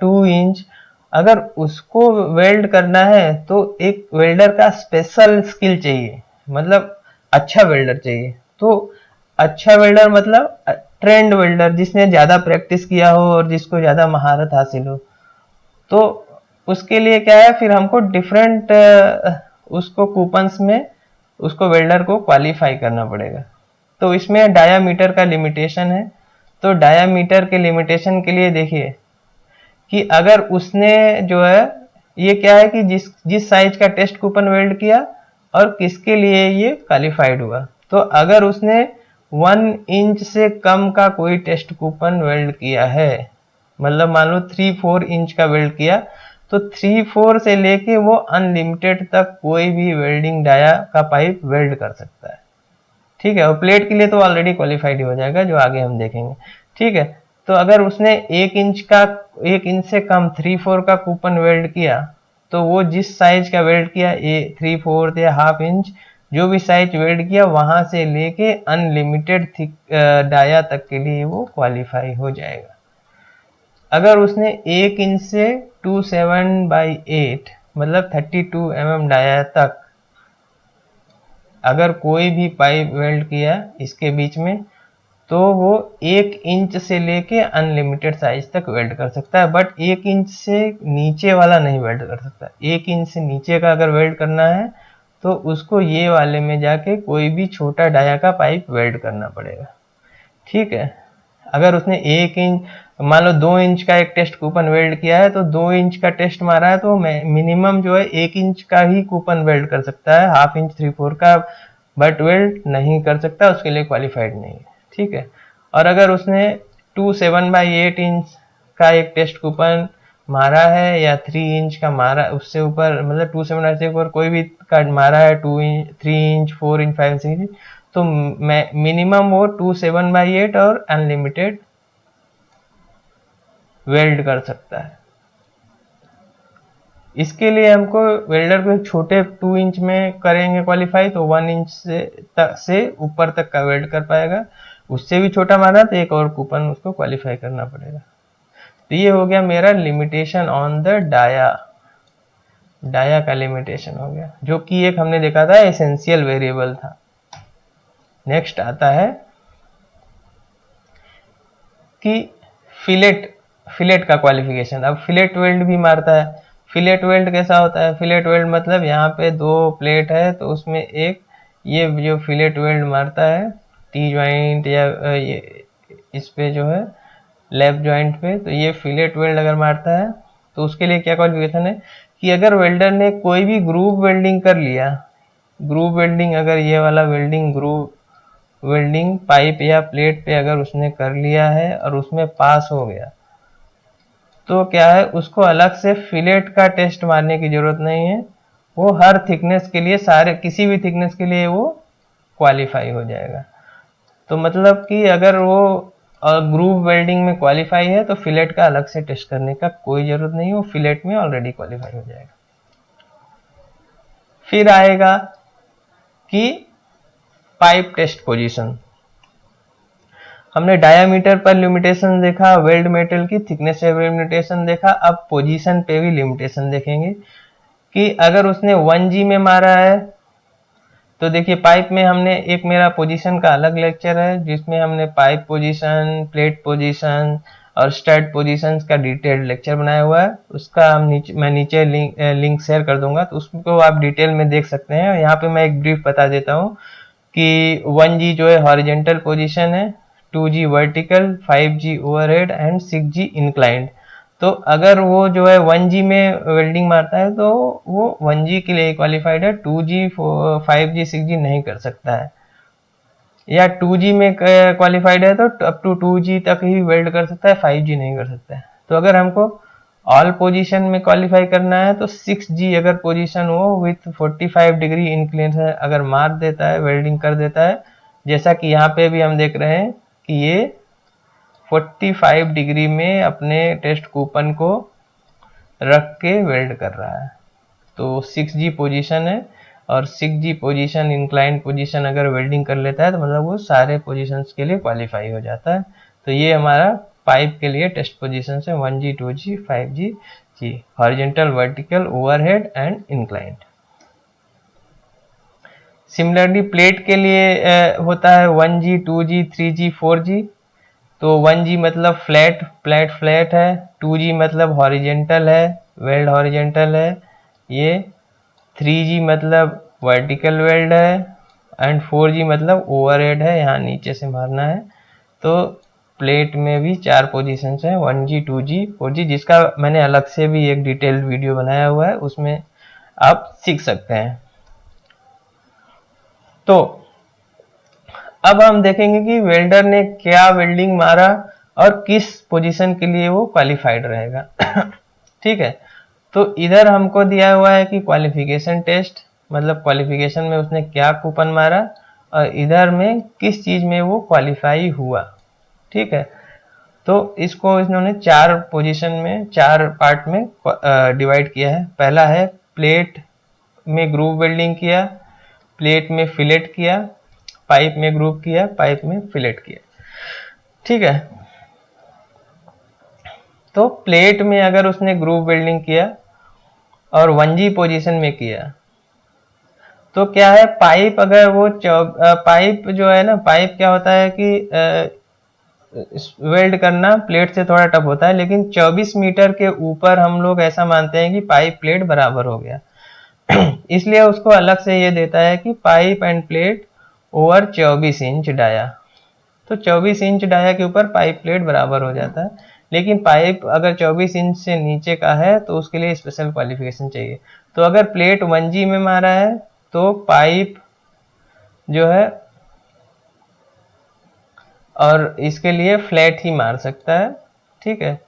2 इंच, अगर उसको वेल्ड करना है तो एक वेल्डर का स्पेशल स्किल चाहिए, मतलब अच्छा वेल्डर चाहिए। तो अच्छा वेल्डर मतलब ट्रेंड वेल्डर, जिसने ज्यादा प्रैक्टिस किया हो और जिसको ज्यादा महारत हासिल हो। तो उसके लिए क्या है, फिर हमको डिफरेंट उसको कूपन्स में उसको वेल्डर को क्वालिफाई करना पड़ेगा। तो इसमें डायामीटर का लिमिटेशन है। तो डायामीटर के लिमिटेशन के लिए देखिए कि अगर उसने जो है, ये क्या है कि जिस जिस साइज का टेस्ट कूपन वेल्ड किया और किसके लिए ये क्वालिफाइड हुआ। तो अगर उसने 1 इंच से कम का कोई टेस्ट कूपन वेल्ड किया है, मतलब मान लो 3-4 इंच का वेल्ड किया, तो 3-4 से लेके वो अनलिमिटेड तक कोई भी वेल्डिंग डाया का पाइप वेल्ड कर सकता है। ठीक है, और प्लेट के लिए तो ऑलरेडी क्वालिफाइड ही हो जाएगा, जो आगे हम देखेंगे। ठीक है, तो अगर उसने 1 इंच से कम 3/4 का कूपन वेल्ड किया, तो वो जिस साइज का वेल्ड किया, 3/4 या हाफ इंच, जो भी साइज वेल्ड किया वहां से लेके अनलिमिटेड थिक डाया तक के लिए वो क्वालिफाई हो जाएगा। अगर उसने 1 इंच से 27/8 मतलब 32 mm डाया तक अगर कोई भी पाइप वेल्ड किया इसके बीच में, तो वो 1 इंच से लेके अनलिमिटेड साइज तक वेल्ड कर सकता है, बट 1 इंच से नीचे वाला नहीं वेल्ड कर सकता। 1 इंच से नीचे का अगर वेल्ड करना है तो उसको ये वाले में जाके कोई भी छोटा डाया का पाइप वेल्ड करना पड़ेगा। ठीक है, अगर उसने 1 इंच, मान लो 2 इंच का एक टेस्ट कूपन वेल्ड किया है, तो 2 इंच का टेस्ट मारा है तो मिनिमम जो है 1 इंच का ही कूपन वेल्ड कर सकता है, हाफ इंच 3/4 का बट वेल्ड नहीं कर सकता, उसके लिए क्वालिफाइड नहीं है। ठीक है, और अगर उसने 7/8 इंच का एक टेस्ट कूपन मारा है या 3 इंच का मारा, उससे ऊपर मतलब 2/7 से ऊपर कोई भी का मारा है, 2 इंच, 3 इंच, 4 इंच, 5 इंच, तो मिनिमम वो 2/7/8 और अनलिमिटेड वेल्ड कर सकता है। इसके लिए हमको वेल्डर को एक छोटे 2 इंच में करेंगे क्वालिफाई, तो 1 इंच से ऊपर तक का वेल्ड कर पाएगा। उससे भी छोटा माना तो एक और कूपन उसको क्वालिफाई करना पड़ेगा। तो ये हो गया मेरा limitation on the dia. Dia का लिमिटेशन हो गया, जो कि एक हमने देखा था एसेंशियल वेरिएबल था। नेक्स्ट आता है कि फिलेट का क्वालिफिकेशन। अब फिलेट वेल्ड भी मारता है। फिलेट वेल्ड कैसा होता है? फिलेट वेल्ड मतलब यहाँ पे 2 प्लेट है तो उसमें एक ये जो फिलेट वेल्ड मारता है टी ज्वाइंट या ये इस पे जो है लेफ्ट ज्वाइंट पे, तो ये फिलेट वेल्ड अगर मारता है तो उसके लिए क्या क्वालिफिकेशन है कि अगर वेल्डर ने कोई भी ग्रूव वेल्डिंग कर लिया, ग्रूव वेल्डिंग, अगर ये वाला वेल्डिंग ग्रूव वेल्डिंग पाइप या प्लेट पे अगर उसने कर लिया है और उसमें पास हो गया, तो क्या है उसको अलग से फिलेट का टेस्ट मारने की जरूरत नहीं है। वो हर थिकनेस के लिए, सारे किसी भी थिकनेस के लिए वो क्वालिफाई हो जाएगा। तो मतलब कि अगर वो ग्रूव वेल्डिंग में क्वालिफाई है तो फिलेट का अलग से टेस्ट करने का कोई जरूरत नहीं, वो फिलेट में ऑलरेडी क्वालिफाई हो जाएगा। फिर आएगा कि पाइप टेस्ट पोजीशन। हमने डायामीटर पर लिमिटेशन देखा, वेल्ड मेटल की थिकनेस पे लिमिटेशन देखा। अब पोजीशन पे भी लिमिटेशन देखेंगे कि अगर उसने 1G में मारा है तो देखिए पाइप में हमने एक मेरा पोजीशन का अलग लेक्चर है जिसमें हमने पाइप पोजीशन, प्लेट पोजीशन और स्टड पोजीशंस का डिटेल्ड लेक्चर बनाया हुआ है। उसका मैं नीचे लिंक शेयर कर दूंगा, तो उसको आप डिटेल में देख सकते हैं। यहाँ पे मैं एक ब्रीफ बता देता हूँ कि 1G जो है हॉरिजेंटल पोजीशन है, 2G vertical, 5G overhead and 6G inclined. तो अगर वो जो है 1G में वेल्डिंग मारता है तो वो 1G के लिए क्वालिफाइड है, 2G 5G 6G नहीं कर सकता है। या 2G में क्वालिफाइड है तो अप टू 2G तक ही वेल्ड कर सकता है, 5G नहीं कर सकता है। तो अगर हमको ऑल पोजीशन में क्वालिफाई करना है तो 6G अगर पोजीशन हो विथ 45 डिग्री इंक्लिनेशन है अगर मार देता है, वेल्डिंग कर देता है, जैसा कि यहाँ पे भी हम देख रहे हैं कि ये 45 डिग्री में अपने टेस्ट कूपन को रख के वेल्ड कर रहा है, तो 6G पोजीशन है। और 6G पोजीशन इंक्लाइंड पोजीशन अगर वेल्डिंग कर लेता है तो मतलब वो सारे पोजीशंस के लिए क्वालिफाई हो जाता है। तो ये हमारा पाइप के लिए टेस्ट पोजीशन है 1G 2G 5G G, horizontal, vertical, overhead and inclined. Similarly plate के लिए होता है 1G 2G 3G 4G। तो 1G मतलब फ्लैट फ्लैट है, 2G मतलब हॉरिजेंटल है, वेल्ड हॉरिजेंटल है ये, 3G मतलब वर्टिकल वेल्ड है एंड 4G मतलब ओवरहेड है, यहाँ नीचे से मारना है। तो प्लेट में भी 4 पोजीशंस हैं 1G 2G 4G, जिसका मैंने अलग से भी एक डिटेल्ड वीडियो बनाया हुआ है, उसमें आप सीख सकते हैं। तो अब हम देखेंगे कि वेल्डर ने क्या वेल्डिंग मारा और किस पोजीशन के लिए वो क्वालिफाइड रहेगा। ठीक है, तो इधर हमको दिया हुआ है कि क्वालिफिकेशन टेस्ट, मतलब क्वालिफिकेशन में उसने क्या कूपन मारा, और इधर में किस चीज में वो क्वालिफाई हुआ। ठीक है, तो इसको इन्होंने 4 पोजीशन में 4 पार्ट में डिवाइड किया है। पहला है प्लेट में ग्रूव वेल्डिंग किया, प्लेट में फिलेट किया, पाइप में ग्रूव किया, पाइप में फिलेट किया। ठीक है, तो प्लेट में अगर उसने ग्रूव वेल्डिंग किया और 1G पोजीशन में किया तो क्या है, पाइप अगर वो पाइप जो है ना, पाइप क्या होता है कि वेल्ड करना प्लेट से थोड़ा टफ होता है, लेकिन 24 मीटर के ऊपर हम लोग ऐसा मानते हैं कि पाइप प्लेट बराबर हो गया। इसलिए उसको अलग से ये देता है कि pipe and plate over 24 inch dia. तो 24 इंच डाया के ऊपर पाइप प्लेट बराबर हो जाता है, लेकिन पाइप अगर 24 इंच से नीचे का है तो उसके लिए स्पेशल क्वालिफिकेशन चाहिए। तो अगर प्लेट 1G में मारा है तो पाइप जो है और इसके लिए फ्लैट ही मार सकता है। ठीक है,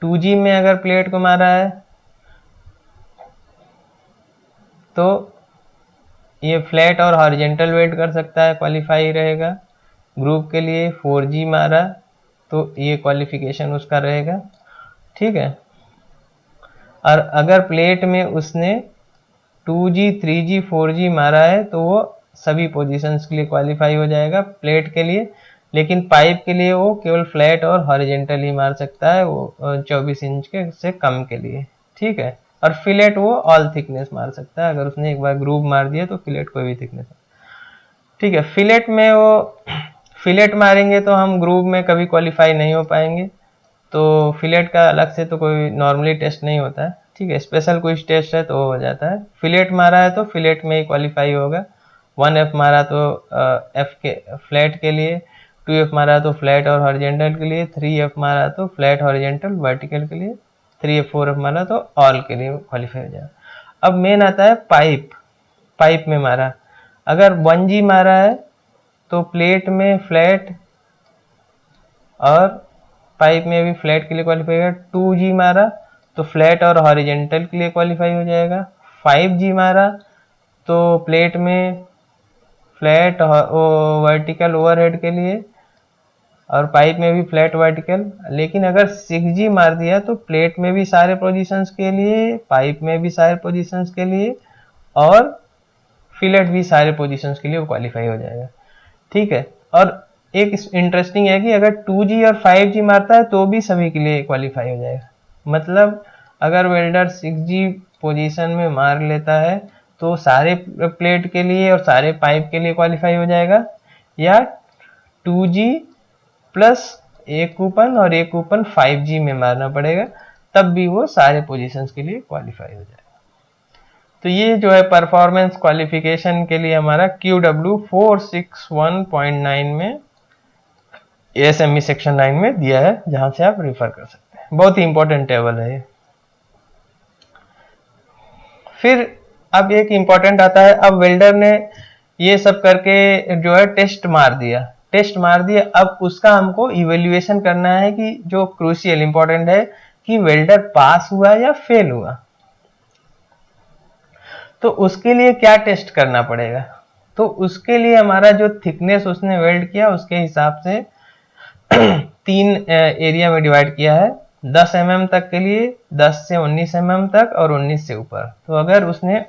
2G में अगर प्लेट को मारा है तो ये फ्लैट और हॉरिजेंटल वेल्ड कर सकता है, क्वालिफाई रहेगा। ग्रुप के लिए 4G मारा तो ये क्वालिफिकेशन उसका रहेगा। ठीक है, और अगर प्लेट में उसने 2G 3G 4G मारा है तो वो सभी पोजीशंस के लिए क्वालिफाई हो जाएगा प्लेट के लिए, लेकिन पाइप के लिए वो केवल फ्लैट और हॉरिजेंटल ही मार सकता है, वो 24 इंच के से कम के लिए। ठीक है, और फिलेट वो ऑल थिकनेस मार सकता है, अगर उसने एक बार ग्रूव मार दिया तो फिलेट कोई भी थिकनेस। ठीक है, फिलेट में वो फिलेट मारेंगे तो हम ग्रूव में कभी क्वालिफाई नहीं हो पाएंगे, तो फिलेट का अलग से तो कोई नॉर्मली टेस्ट नहीं होता है। ठीक है, स्पेशल कोई टेस्ट है तो वो हो जाता है। फिलेट मारा है तो फिलेट में ही क्वालिफाई होगा। 1F मारा तो F के फ्लैट के लिए, 2F मारा तो फ्लैट और हॉरिजेंटल के लिए, 3F मारा तो फ्लैट हॉरिजेंटल वर्टिकल के लिए, 3F 4F मारा तो ऑल के लिए क्वालिफाई हो जाएगा। अब मेन आता है पाइप। पाइप में मारा, अगर 1G मारा है तो प्लेट में फ्लैट और पाइप में भी फ्लैट के लिए क्वालिफाई होगा। 2G मारा तो फ्लैट और हॉरिजेंटल के लिए क्वालिफाई हो जाएगा। 5G मारा तो प्लेट में फ्लैट वर्टिकल ओवरहेड के लिए और पाइप में भी फ्लैट वर्टिकल। लेकिन अगर 6G मार दिया तो प्लेट में भी सारे पोजीशंस के लिए, पाइप में भी सारे पोजीशंस के लिए और फिलेट भी सारे पोजीशंस के लिए वो क्वालिफाई हो जाएगा। ठीक है, और एक इंटरेस्टिंग है कि अगर 2G और 5G मारता है तो भी सभी के लिए क्वालिफाई हो जाएगा। मतलब अगर वेल्डर 6G पोजीशन में मार लेता है तो सारे प्लेट के लिए और सारे पाइप के लिए क्वालिफाई हो जाएगा, या 2G प्लस एक कूपन और एक कूपन 5G में मारना पड़ेगा, तब भी वो सारे पोजीशंस के लिए क्वालिफाई हो जाएगा। तो ये जो है परफॉर्मेंस क्वालिफिकेशन के लिए हमारा QW 461.9 में ASME सेक्शन 9 में दिया है, जहां से आप रेफर कर सकते हैं। बहुत ही इंपॉर्टेंट टेबल है ये। फिर अब एक इंपॉर्टेंट आता है, अब वेल्डर ने ये सब करके जो है टेस्ट मार दिया, अब उसका हमको इवेल्युएशन करना है कि जो क्रूशियल इंपॉर्टेंट है कि वेल्डर पास हुआ या फेल हुआ। तो उसके लिए क्या टेस्ट करना पड़ेगा? तो उसके लिए हमारा जो थिकनेस उसने वेल्ड किया उसके हिसाब से 3 एरिया में डिवाइड किया है। 10 mm तक के लिए 10 से 19 mm तक और 19 से ऊपर। तो अगर उसने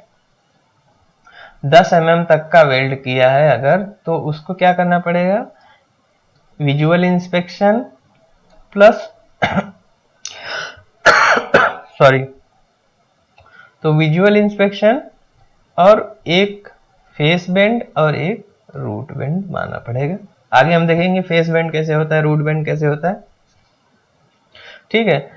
10 mm तक का वेल्ड किया है अगर, तो उसको क्या करना पड़ेगा? विजुअल इंस्पेक्शन प्लस सॉरी, तो विजुअल इंस्पेक्शन और एक फेस बेंड और एक रूट बेंड मानना पड़ेगा। आगे हम देखेंगे फेस बेंड कैसे होता है, रूट बेंड कैसे होता है। ठीक है,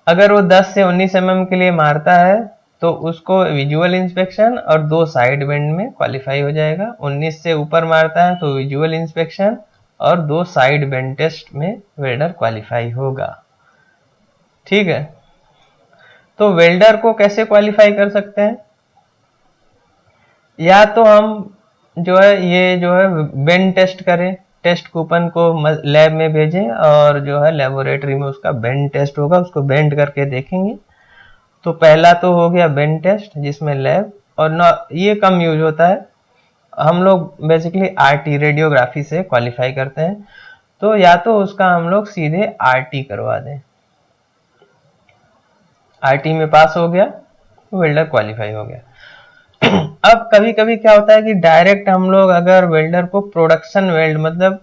अगर वो 10 से 19 mm के लिए मारता है तो उसको विजुअल इंस्पेक्शन और 2 साइड बेंड में क्वालिफाई हो जाएगा। 19 से ऊपर मारता है तो विजुअल इंस्पेक्शन और 2 साइड बेंड टेस्ट में वेल्डर क्वालिफाई होगा। ठीक है, तो वेल्डर को कैसे क्वालिफाई कर सकते हैं? या तो हम जो है ये जो है बेंड टेस्ट करें, टेस्ट कूपन को लैब में भेजें और जो है लेबोरेटरी में उसका बेंड टेस्ट होगा, उसको बेंड करके देखेंगे। तो पहला तो हो गया बेंड टेस्ट जिसमें लैब, और ना ये कम यूज होता है, हम लोग बेसिकली आरटी रेडियोग्राफी से क्वालिफाई करते हैं। तो या तो उसका हम लोग सीधे आरटी करवा दें, आरटी में पास हो गया तो वेल्डर क्वालिफाई हो गया। अब कभी कभी क्या होता है कि डायरेक्ट हम लोग अगर वेल्डर को प्रोडक्शन वेल्ड, मतलब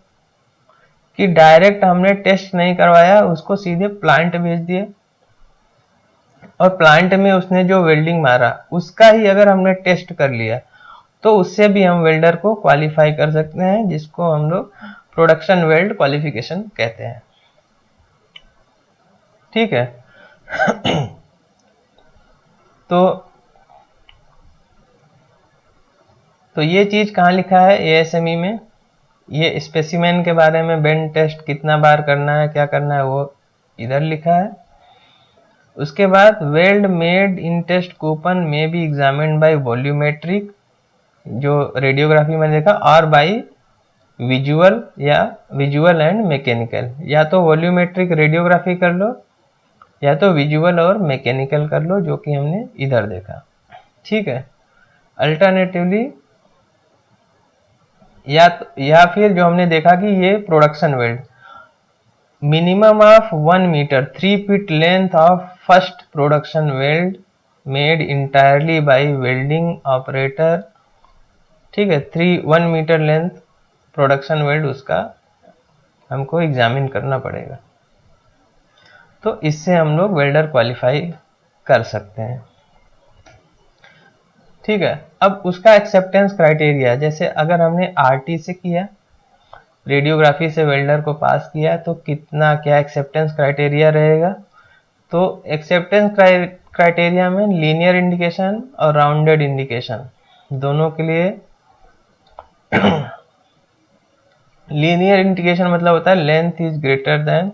कि डायरेक्ट हमने टेस्ट नहीं करवाया, उसको सीधे प्लांट भेज दिए और प्लांट में उसने जो वेल्डिंग मारा उसका ही अगर हमने टेस्ट कर लिया तो उससे भी हम वेल्डर को क्वालिफाई कर सकते हैं, जिसको हम लोग प्रोडक्शन वेल्ड क्वालिफिकेशन कहते हैं। ठीक है, तो ये चीज कहाँ लिखा है ASME में, ये स्पेसिमेन के बारे में बेंड टेस्ट कितना बार करना है, क्या करना है, वो इधर लिखा है। उसके बाद weld made in test coupon में बी एग्जामिन्ड बाय वॉल्यूमेट्रिक, जो रेडियोग्राफी में देखा, और बाय विजुअल या विजुअल एंड मैकेनिकल। या तो वॉल्यूमेट्रिक रेडियोग्राफी कर लो या तो विजुअल और मैकेनिकल कर लो, जो कि हमने इधर देखा। ठीक है, अल्टरनेटिवली या फिर जो हमने देखा कि ये production weld, minimum of 1 metre 3 feet length of first production weld made entirely by welding operator. ठीक है, 1 मीटर लेंथ प्रोडक्शन वेल्ड उसका हमको एग्जामिन करना पड़ेगा, तो इससे हम लोग वेल्डर क्वालिफाई कर सकते हैं। ठीक है, अब उसका एक्सेप्टेंस क्राइटेरिया, जैसे अगर हमने आरटी से किया, रेडियोग्राफी से वेल्डर को पास किया, तो कितना क्या एक्सेप्टेंस क्राइटेरिया रहेगा? तो एक्सेप्टेंस क्राइटेरिया में लीनियर इंडिकेशन और राउंडेड इंडिकेशन दोनों के लिए लीनियर इंडिकेशन मतलब होता है length is greater than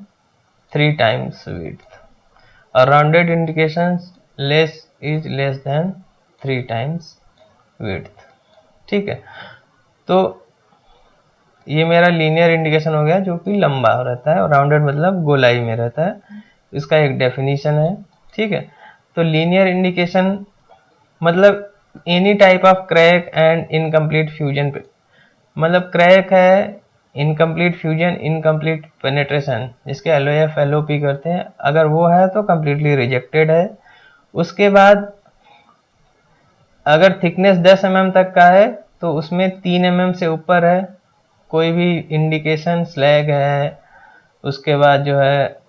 3 times width, और rounded indication less is less than 3 times width. ठीक है, तो ये मेरा लीनियर इंडिकेशन हो गया जो कि लंबा रहता है, और राउंडेड मतलब गोलाई में रहता है, इसका एक डेफिनेशन है। ठीक है, तो लीनियर इंडिकेशन मतलब any type of crack and incomplete fusion, मतलब क्रैक है, इनकम्प्लीट फ्यूजन, इनकम्प्लीट पेनेट्रेशन, जिसके LOF LOP करते हैं, अगर वो है तो कम्प्लीटली रिजेक्टेड है। उसके बाद अगर थिकनेस 10 mm तक का है तो उसमें 3 mm से ऊपर है कोई भी इंडिकेशन स्लैग है, उसके बाद जो है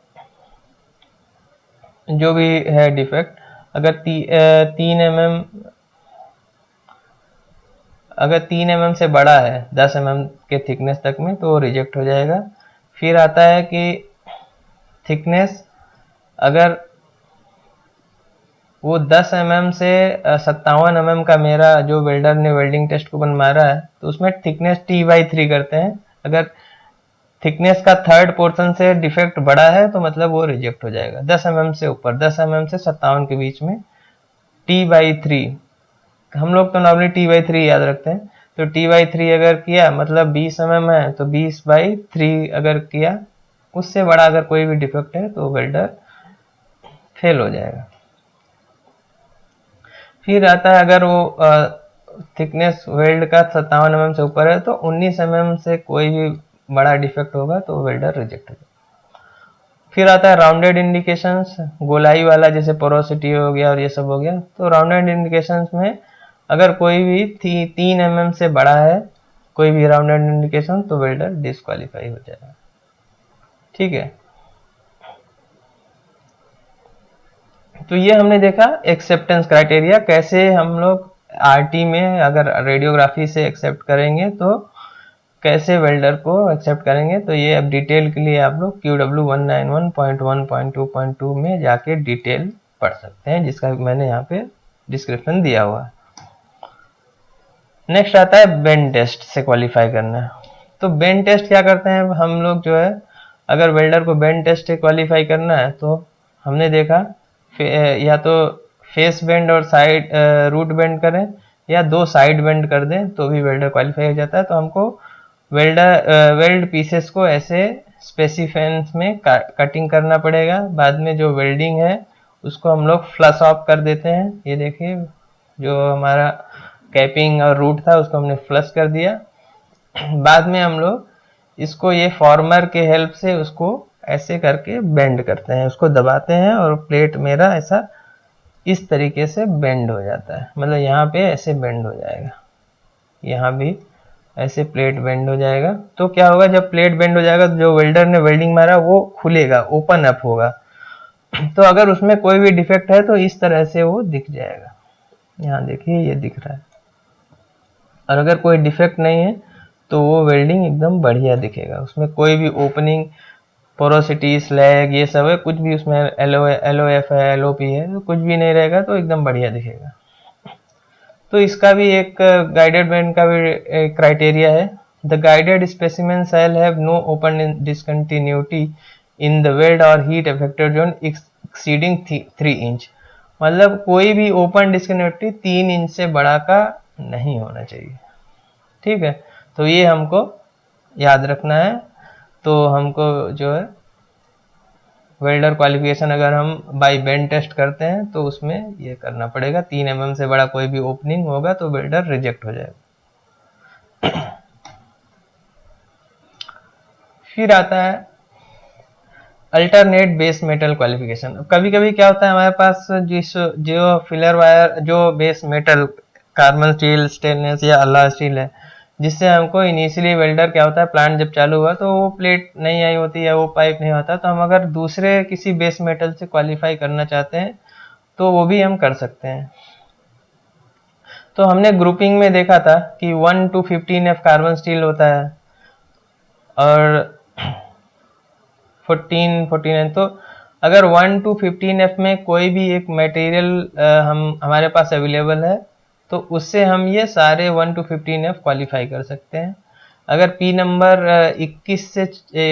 जो भी है डिफेक्ट, अगर 3 mm, अगर 3 mm से बड़ा है 10 mm के थिकनेस तक में तो रिजेक्ट हो जाएगा। फिर आता है कि थिकनेस अगर वो 10 mm से 57 mm का मेरा जो वेल्डर ने वेल्डिंग टेस्ट कूपन मारा है तो उसमें थिकनेस T/3 करते हैं। अगर थिकनेस का थर्ड पोर्शन से डिफेक्ट बड़ा है तो मतलब वो रिजेक्ट हो जाएगा। 10 mm से ऊपर, 10 mm से 57 के बीच में T/3, हम लोग तो नॉर्मली T/3 याद रखते हैं, तो T/3 अगर किया मतलब 20 mm है तो 20/3 अगर किया, उससे बड़ा अगर कोई भी डिफेक्ट है तो वेल्डर फेल हो जाएगा। फिर आता है अगर वो थिकनेस वेल्ड का 57 mm से ऊपर है तो 19 mm से कोई भी बड़ा डिफेक्ट होगा तो वेल्डर रिजेक्ट हो जाएगा। फिर आता है राउंडेड इंडिकेशंस, गोलाई वाला जैसे पोरोसिटी हो गया और ये सब हो गया। तो राउंडेड इंडिकेशंस में अगर कोई भी 3 mm से बड़ा है कोई भी राउंडेड इंडिकेशन तो वेल्डर डिस्क्वालीफाई हो जाएगा। ठीक है, तो ये हमने देखा एक्सेप्टेंस क्राइटेरिया, कैसे हम लोग आरटी में अगर रेडियोग्राफी से एक्सेप्ट करेंगे तो कैसे वेल्डर को एक्सेप्ट करेंगे। तो ये अब डिटेल के लिए आप लोग QW 191.1.2.2 में जाके डिटेल पढ़ सकते हैं, जिसका मैंने यहाँ पे डिस्क्रिप्शन दिया हुआ है। नेक्स्ट आता है बेंड टेस्ट से क्वालिफाई करना। तो बेंड टेस्ट क्या करते हैं हम लोग जो है, अगर वेल्डर को बेंड टेस्ट से क्वालिफाई करना है तो हमने देखा या तो फेस बेंड और साइड रूट बेंड करें या 2 साइड बेंड कर दें तो भी वेल्डर क्वालिफाई हो जाता है। तो हमको वेल्ड पीसेस को ऐसे स्पेसिफेंस में कटिंग करना पड़ेगा। बाद में जो वेल्डिंग है उसको हम लोग फ्लश ऑफ कर देते हैं। ये देखिए जो हमारा कैपिंग और रूट था उसको हमने फ्लश कर दिया। बाद में हम लोग इसको ये फॉर्मर के हेल्प से उसको ऐसे करके बेंड करते हैं, उसको दबाते हैं और प्लेट मेरा ऐसा इस तरीके से बेंड हो जाता है। मतलब यहाँ पे ऐसे बेंड हो जाएगा, यहाँ भी ऐसे प्लेट बेंड हो जाएगा। तो क्या होगा, जब प्लेट बेंड हो जाएगा तो जो वेल्डर ने वेल्डिंग मारा वो खुलेगा, ओपन अप होगा। तो अगर उसमें कोई भी डिफेक्ट है तो इस तरह से वो दिख जाएगा। यहाँ देखिए ये दिख रहा है। और अगर कोई डिफेक्ट नहीं है तो वो वेल्डिंग एकदम बढ़िया दिखेगा, उसमें कोई भी ओपनिंग पोरोसिटी स्लैग ये सब है कुछ भी उसमें LOF है LOP है तो कुछ भी नहीं रहेगा, तो एकदम बढ़िया दिखेगा। तो इसका भी एक गाइडेड बेंड का भी क्राइटेरिया है। The guided specimen shall have no open discontinuity in the weld और heat affected zone exceeding 3 inch. मतलब कोई भी ओपन डिसकंटिन्यूटी 3 इंच से बड़ा का नहीं होना चाहिए। ठीक है, तो ये हमको याद रखना है। तो हमको जो है वेल्डर क्वालिफिकेशन अगर हम बाय बेंड टेस्ट करते हैं तो उसमें ये करना पड़ेगा, 3 mm से बड़ा कोई भी ओपनिंग होगा तो वेल्डर रिजेक्ट हो जाएगा। फिर आता है अल्टरनेट बेस मेटल क्वालिफिकेशन। कभी कभी क्या होता है हमारे पास जो फिलर वायर जो base metal carbon steel stainless या अल्लाह स्टील है, जिससे हमको इनिशियली वेल्डर क्या होता है प्लांट जब चालू हुआ तो वो प्लेट नहीं आई होती है, वो पाइप नहीं होता, तो हम अगर दूसरे किसी बेस मेटल से क्वालिफाई करना चाहते हैं तो वो भी हम कर सकते हैं। तो हमने ग्रुपिंग में देखा था कि 1 to 15F कार्बन स्टील होता है और 14 तो अगर 1 to 15F में कोई भी एक मटेरियल हमारे पास अवेलेबल है तो उससे हम ये सारे 1 to 15F क्वालिफाई कर सकते हैं। अगर पी नंबर 21 से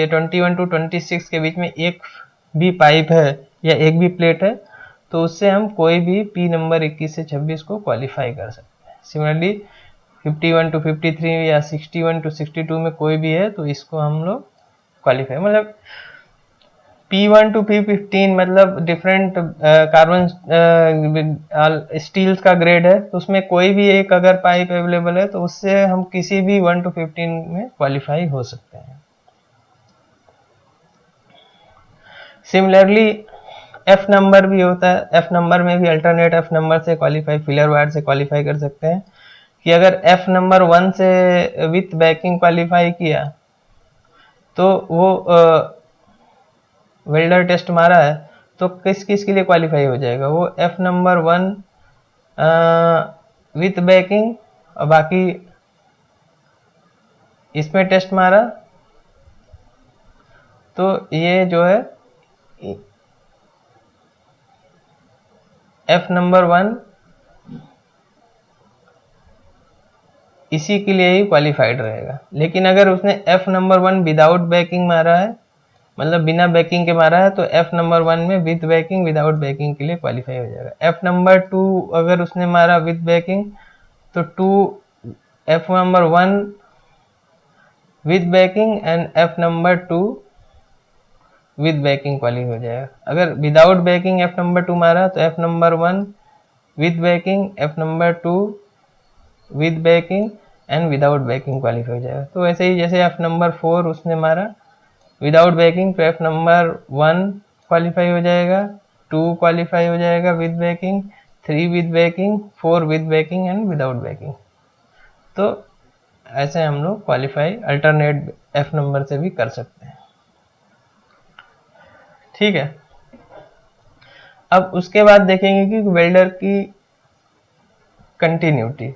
21 to 26 के बीच में एक भी पाइप है या एक भी प्लेट है तो उससे हम कोई भी पी नंबर 21 से 26 को क्वालिफाई कर सकते हैं। सिमिलरली 51 to 53 या 61 to 62 में कोई भी है तो इसको हम लोग क्वालिफाई, मतलब P1 to P15 मतलब डिफरेंट कार्बन स्टील्स का ग्रेड है, तो उसमें कोई भी एक अगर पाइप अवेलेबल है तो उससे हम किसी भी 1 to 15 में क्वालिफाई हो सकते हैं। सिमिलरली F नंबर भी होता है, F नंबर में भी अल्टरनेट F नंबर से क्वालिफाई, फिलर वायर से क्वालिफाई कर सकते हैं, कि अगर F नंबर 1 से विथ बैकिंग क्वालिफाई किया तो वो वेल्डर टेस्ट मारा है तो किस किस के लिए क्वालिफाई हो जाएगा, वो F नंबर 1 विथ बैकिंग और बाकी इसमें टेस्ट मारा तो ये जो है F नंबर 1 इसी के लिए ही क्वालिफाइड रहेगा। लेकिन अगर उसने F नंबर 1 विदाउट बैकिंग मारा है, मतलब बिना बैकिंग के मारा है, तो F नंबर 1 में विद बैकिंग विदाउट बैकिंग के लिए क्वालिफाई हो जाएगा। F नंबर 2 अगर उसने मारा विद बैकिंग तो F number 1 with backing and F number 2 with banking qualify हो जाएगा। अगर विदाउट बैकिंग F नंबर 2 मारा तो F number 1 with banking, F number 2 with backing and without banking qualify हो जाएगा। तो ऐसे ही जैसे F नंबर 4 उसने मारा विदाउट बैकिंग तो F नंबर 1 क्वालिफाई हो जाएगा, 2 क्वालिफाई हो जाएगा with banking, 3 with banking, 4 with backing and without banking. तो ऐसे हम लोग क्वालिफाई अल्टरनेट F नंबर से भी कर सकते हैं। ठीक है, अब उसके बाद देखेंगे कि वेल्डर की कंटिन्यूटी,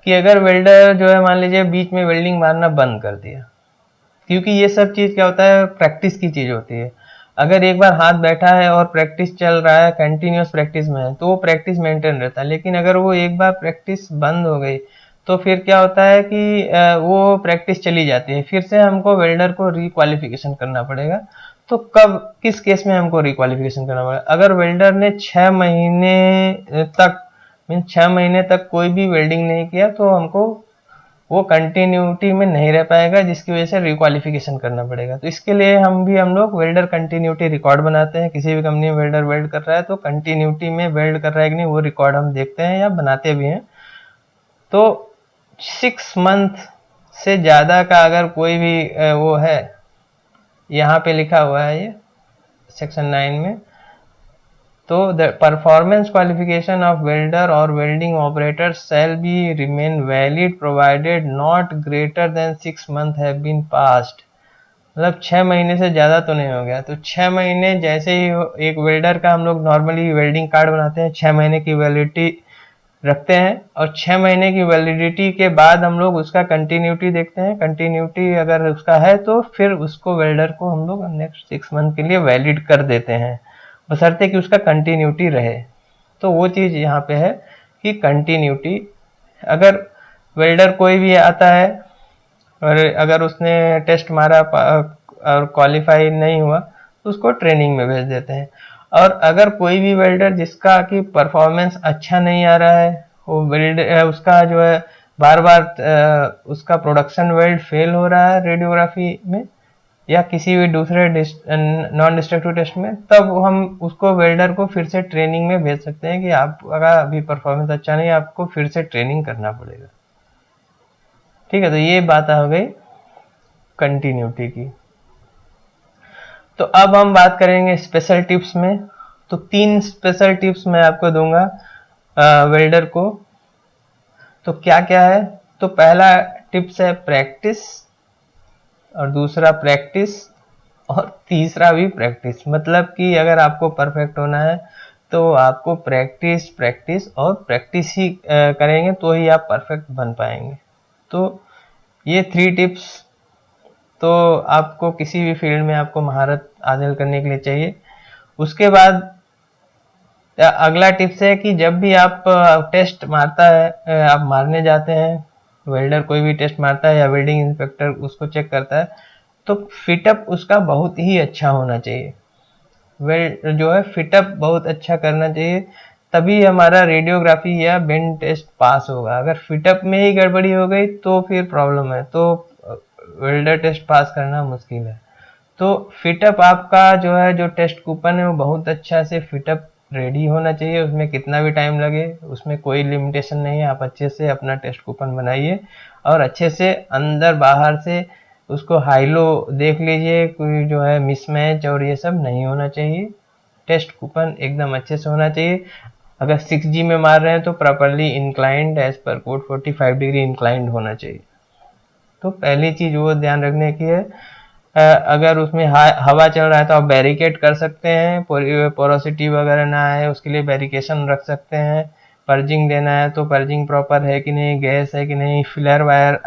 कि अगर वेल्डर जो है मान लीजिए बीच में वेल्डिंग मारना बंद कर दिया, क्योंकि ये सब चीज़ क्या होता है, प्रैक्टिस की चीज़ होती है। अगर एक बार हाथ बैठा है और प्रैक्टिस चल रहा है, कंटिन्यूस प्रैक्टिस में है, तो वो प्रैक्टिस मेंटेन रहता है। लेकिन अगर वो एक बार प्रैक्टिस बंद हो गई तो फिर क्या होता है कि वो प्रैक्टिस चली जाती है, फिर से हमको वेल्डर को रिक्वालिफिकेशन करना पड़ेगा। तो कब किस केस में हमको रिक्वालिफिकेशन करना पड़ेगा, अगर वेल्डर ने 6 महीने तक मीन 6 महीने तक कोई भी वेल्डिंग नहीं किया तो हमको वो कंटिन्यूटी में नहीं रह पाएगा, जिसकी वजह से रिक्वालिफिकेशन करना पड़ेगा। तो इसके लिए हम लोग वेल्डर कंटिन्यूटी रिकॉर्ड बनाते हैं। किसी भी कंपनी में वेल्डर वेल्ड कर रहा है तो कंटिन्यूटी में वेल्ड कर रहा है कि नहीं, वो रिकॉर्ड हम देखते हैं या बनाते भी हैं। तो 6 मंथ से ज़्यादा का अगर कोई भी वो है, यहाँ पे लिखा हुआ है ये सेक्शन 9 में, तो the performance qualification of welder or welding operator shall be remain valid provided not greater than 6 months have been passed। मतलब 6 महीने से ज़्यादा तो नहीं हो गया। तो 6 महीने जैसे ही एक वेल्डर का हम लोग नॉर्मली वेल्डिंग कार्ड बनाते हैं, 6 महीने की वैलिडिटी रखते हैं और 6 महीने की वैलिडिटी के बाद हम लोग उसका कंटिन्यूटी देखते हैं। कंटिन्यूटी अगर उसका है तो फिर उसको वेल्डर को हम लोग नेक्स्ट 6 मंथ के लिए वैलिड कर देते हैं, बशर्ते कि उसका कंटिन्यूटी रहे। तो वो चीज़ यहाँ पे है कि कंटिन्यूटी, अगर वेल्डर कोई भी आता है और अगर उसने टेस्ट मारा और क्वालिफाई नहीं हुआ तो उसको ट्रेनिंग में भेज देते हैं। और अगर कोई भी वेल्डर जिसका कि परफॉर्मेंस अच्छा नहीं आ रहा है, वो उसका जो है बार बार उसका प्रोडक्शन वेल्ड फेल हो रहा है रेडियोग्राफी में या किसी भी दूसरे नॉन डिस्ट्रक्टिव टेस्ट में, तब हम उसको वेल्डर को फिर से ट्रेनिंग में भेज सकते हैं कि आपका अभी परफॉर्मेंस अच्छा नहीं है, आपको फिर से ट्रेनिंग करना पड़ेगा। ठीक है, तो ये बात हो गई कंटिन्यूटी की। तो अब हम बात करेंगे स्पेशल टिप्स में। तो 3 स्पेशल टिप्स मैं आपको दूंगा वेल्डर को। तो क्या क्या है, तो पहला टिप्स है प्रैक्टिस, और दूसरा प्रैक्टिस, और तीसरा भी प्रैक्टिस। मतलब कि अगर आपको परफेक्ट होना है तो आपको प्रैक्टिस प्रैक्टिस और प्रैक्टिस ही करेंगे तो ही आप परफेक्ट बन पाएंगे। तो ये 3 टिप्स तो आपको किसी भी फील्ड में आपको महारत हासिल करने के लिए चाहिए। उसके बाद अगला टिप्स है कि जब भी आप टेस्ट मारता है, आप मारने जाते हैं, वेल्डर कोई भी टेस्ट मारता है या वेल्डिंग इंस्पेक्टर उसको चेक करता है, तो फिटअप उसका बहुत ही अच्छा होना चाहिए। वेल्ड जो है फिटअप बहुत अच्छा करना चाहिए, तभी हमारा रेडियोग्राफी या बेंड टेस्ट पास होगा। अगर फिटअप में ही गड़बड़ी हो गई तो फिर प्रॉब्लम है, तो वेल्डर टेस्ट पास करना मुश्किल है। तो फिटअप आपका जो है, जो टेस्ट कूपन है वो बहुत अच्छा से फिटअप रेडी होना चाहिए। उसमें कितना भी टाइम लगे उसमें कोई लिमिटेशन नहीं है। आप अच्छे से अपना टेस्ट कूपन बनाइए और अच्छे से अंदर बाहर से उसको हाईलो देख लीजिए, कोई जो है मिसमैच और ये सब नहीं होना चाहिए। टेस्ट कूपन एकदम अच्छे से होना चाहिए। अगर 6G में मार रहे हैं तो properly inclined as per code 45 degree inclined होना चाहिए। तो पहली चीज वो ध्यान रखने की है। अगर उसमें हवा चल रहा है तो आप बैरिकेड कर सकते हैं, पोरोसिटी वगैरह ना आए उसके लिए बैरिकेशन रख सकते हैं। पर्जिंग देना है तो पर्जिंग प्रॉपर है कि नहीं, गैस है कि नहीं, फिलर वायर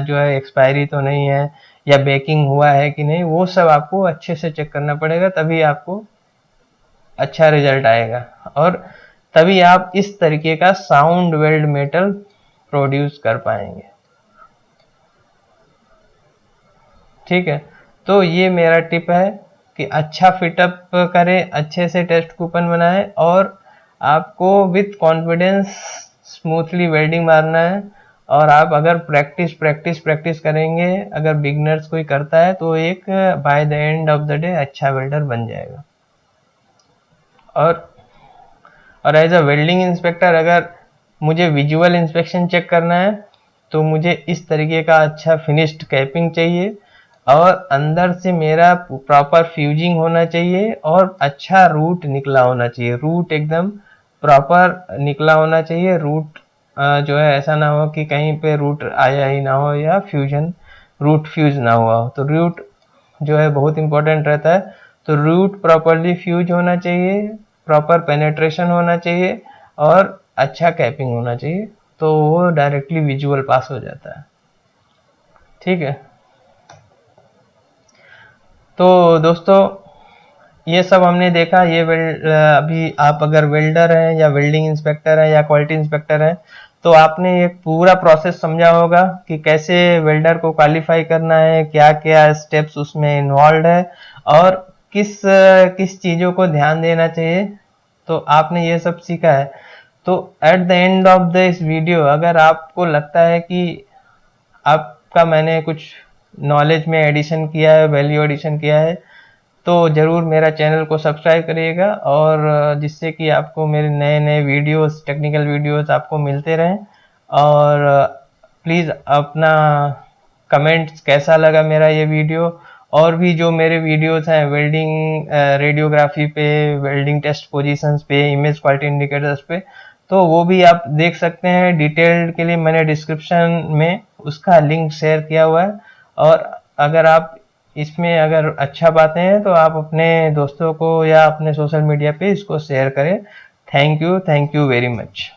जो है एक्सपायरी तो नहीं है, या बेकिंग हुआ है कि नहीं, वो सब आपको अच्छे से चेक करना पड़ेगा, तभी आपको अच्छा रिजल्ट आएगा और तभी आप इस तरीके का साउंड वेल्ड मेटल प्रोड्यूस कर पाएंगे। ठीक है, तो ये मेरा टिप है कि अच्छा फिटअप करें, अच्छे से टेस्ट कूपन बनाएं और आपको विथ कॉन्फिडेंस स्मूथली वेल्डिंग मारना है। और आप अगर प्रैक्टिस प्रैक्टिस प्रैक्टिस करेंगे, अगर बिगनर्स कोई करता है तो एक by the end of the day अच्छा वेल्डर बन जाएगा। और एज अ वेल्डिंग इंस्पेक्टर अगर मुझे विजुअल इंस्पेक्शन चेक करना है तो मुझे इस तरीके का अच्छा फिनिश्ड कैपिंग चाहिए और अंदर से मेरा प्रॉपर फ्यूजिंग होना चाहिए और अच्छा रूट निकला होना चाहिए। रूट एकदम प्रॉपर निकला होना चाहिए। रूट जो है ऐसा ना हो कि कहीं पे रूट आया ही ना हो या फ्यूजन रूट फ्यूज ना हुआ हो। तो रूट जो है बहुत इंपॉर्टेंट रहता है। तो रूट प्रॉपरली फ्यूज होना चाहिए, प्रॉपर पेनेट्रेशन होना चाहिए और अच्छा कैपिंग होना चाहिए, तो वो डायरेक्टली विजुअल पास हो जाता है। ठीक है, तो दोस्तों ये सब हमने देखा। ये अभी आप अगर वेल्डर हैं या वेल्डिंग इंस्पेक्टर हैं या क्वालिटी इंस्पेक्टर हैं तो आपने एक पूरा प्रोसेस समझा होगा कि कैसे वेल्डर को क्वालिफाई करना है, क्या क्या स्टेप्स उसमें इन्वॉल्व है और किस किस चीज़ों को ध्यान देना चाहिए। तो आपने ये सब सीखा है। तो at the end of this video अगर आपको लगता है कि आपका मैंने कुछ नॉलेज में एडिशन किया है, वैल्यू एडिशन किया है, तो ज़रूर मेरा चैनल को सब्सक्राइब करिएगा और जिससे कि आपको मेरे नए नए वीडियोस, टेक्निकल वीडियोस आपको मिलते रहें। और प्लीज़ अपना कमेंट्स कैसा लगा मेरा ये वीडियो, और भी जो मेरे वीडियोस हैं वेल्डिंग रेडियोग्राफी पे, वेल्डिंग टेस्ट पोजीशंस पे, इमेज क्वालिटी इंडिकेटर्स पे, तो वो भी आप देख सकते हैं। डिटेल्ड के लिए मैंने डिस्क्रिप्शन में उसका लिंक शेयर किया हुआ है। और अगर आप इसमें अगर अच्छा पाते हैं तो आप अपने दोस्तों को या अपने सोशल मीडिया पे इसको शेयर करें। Thank you very much.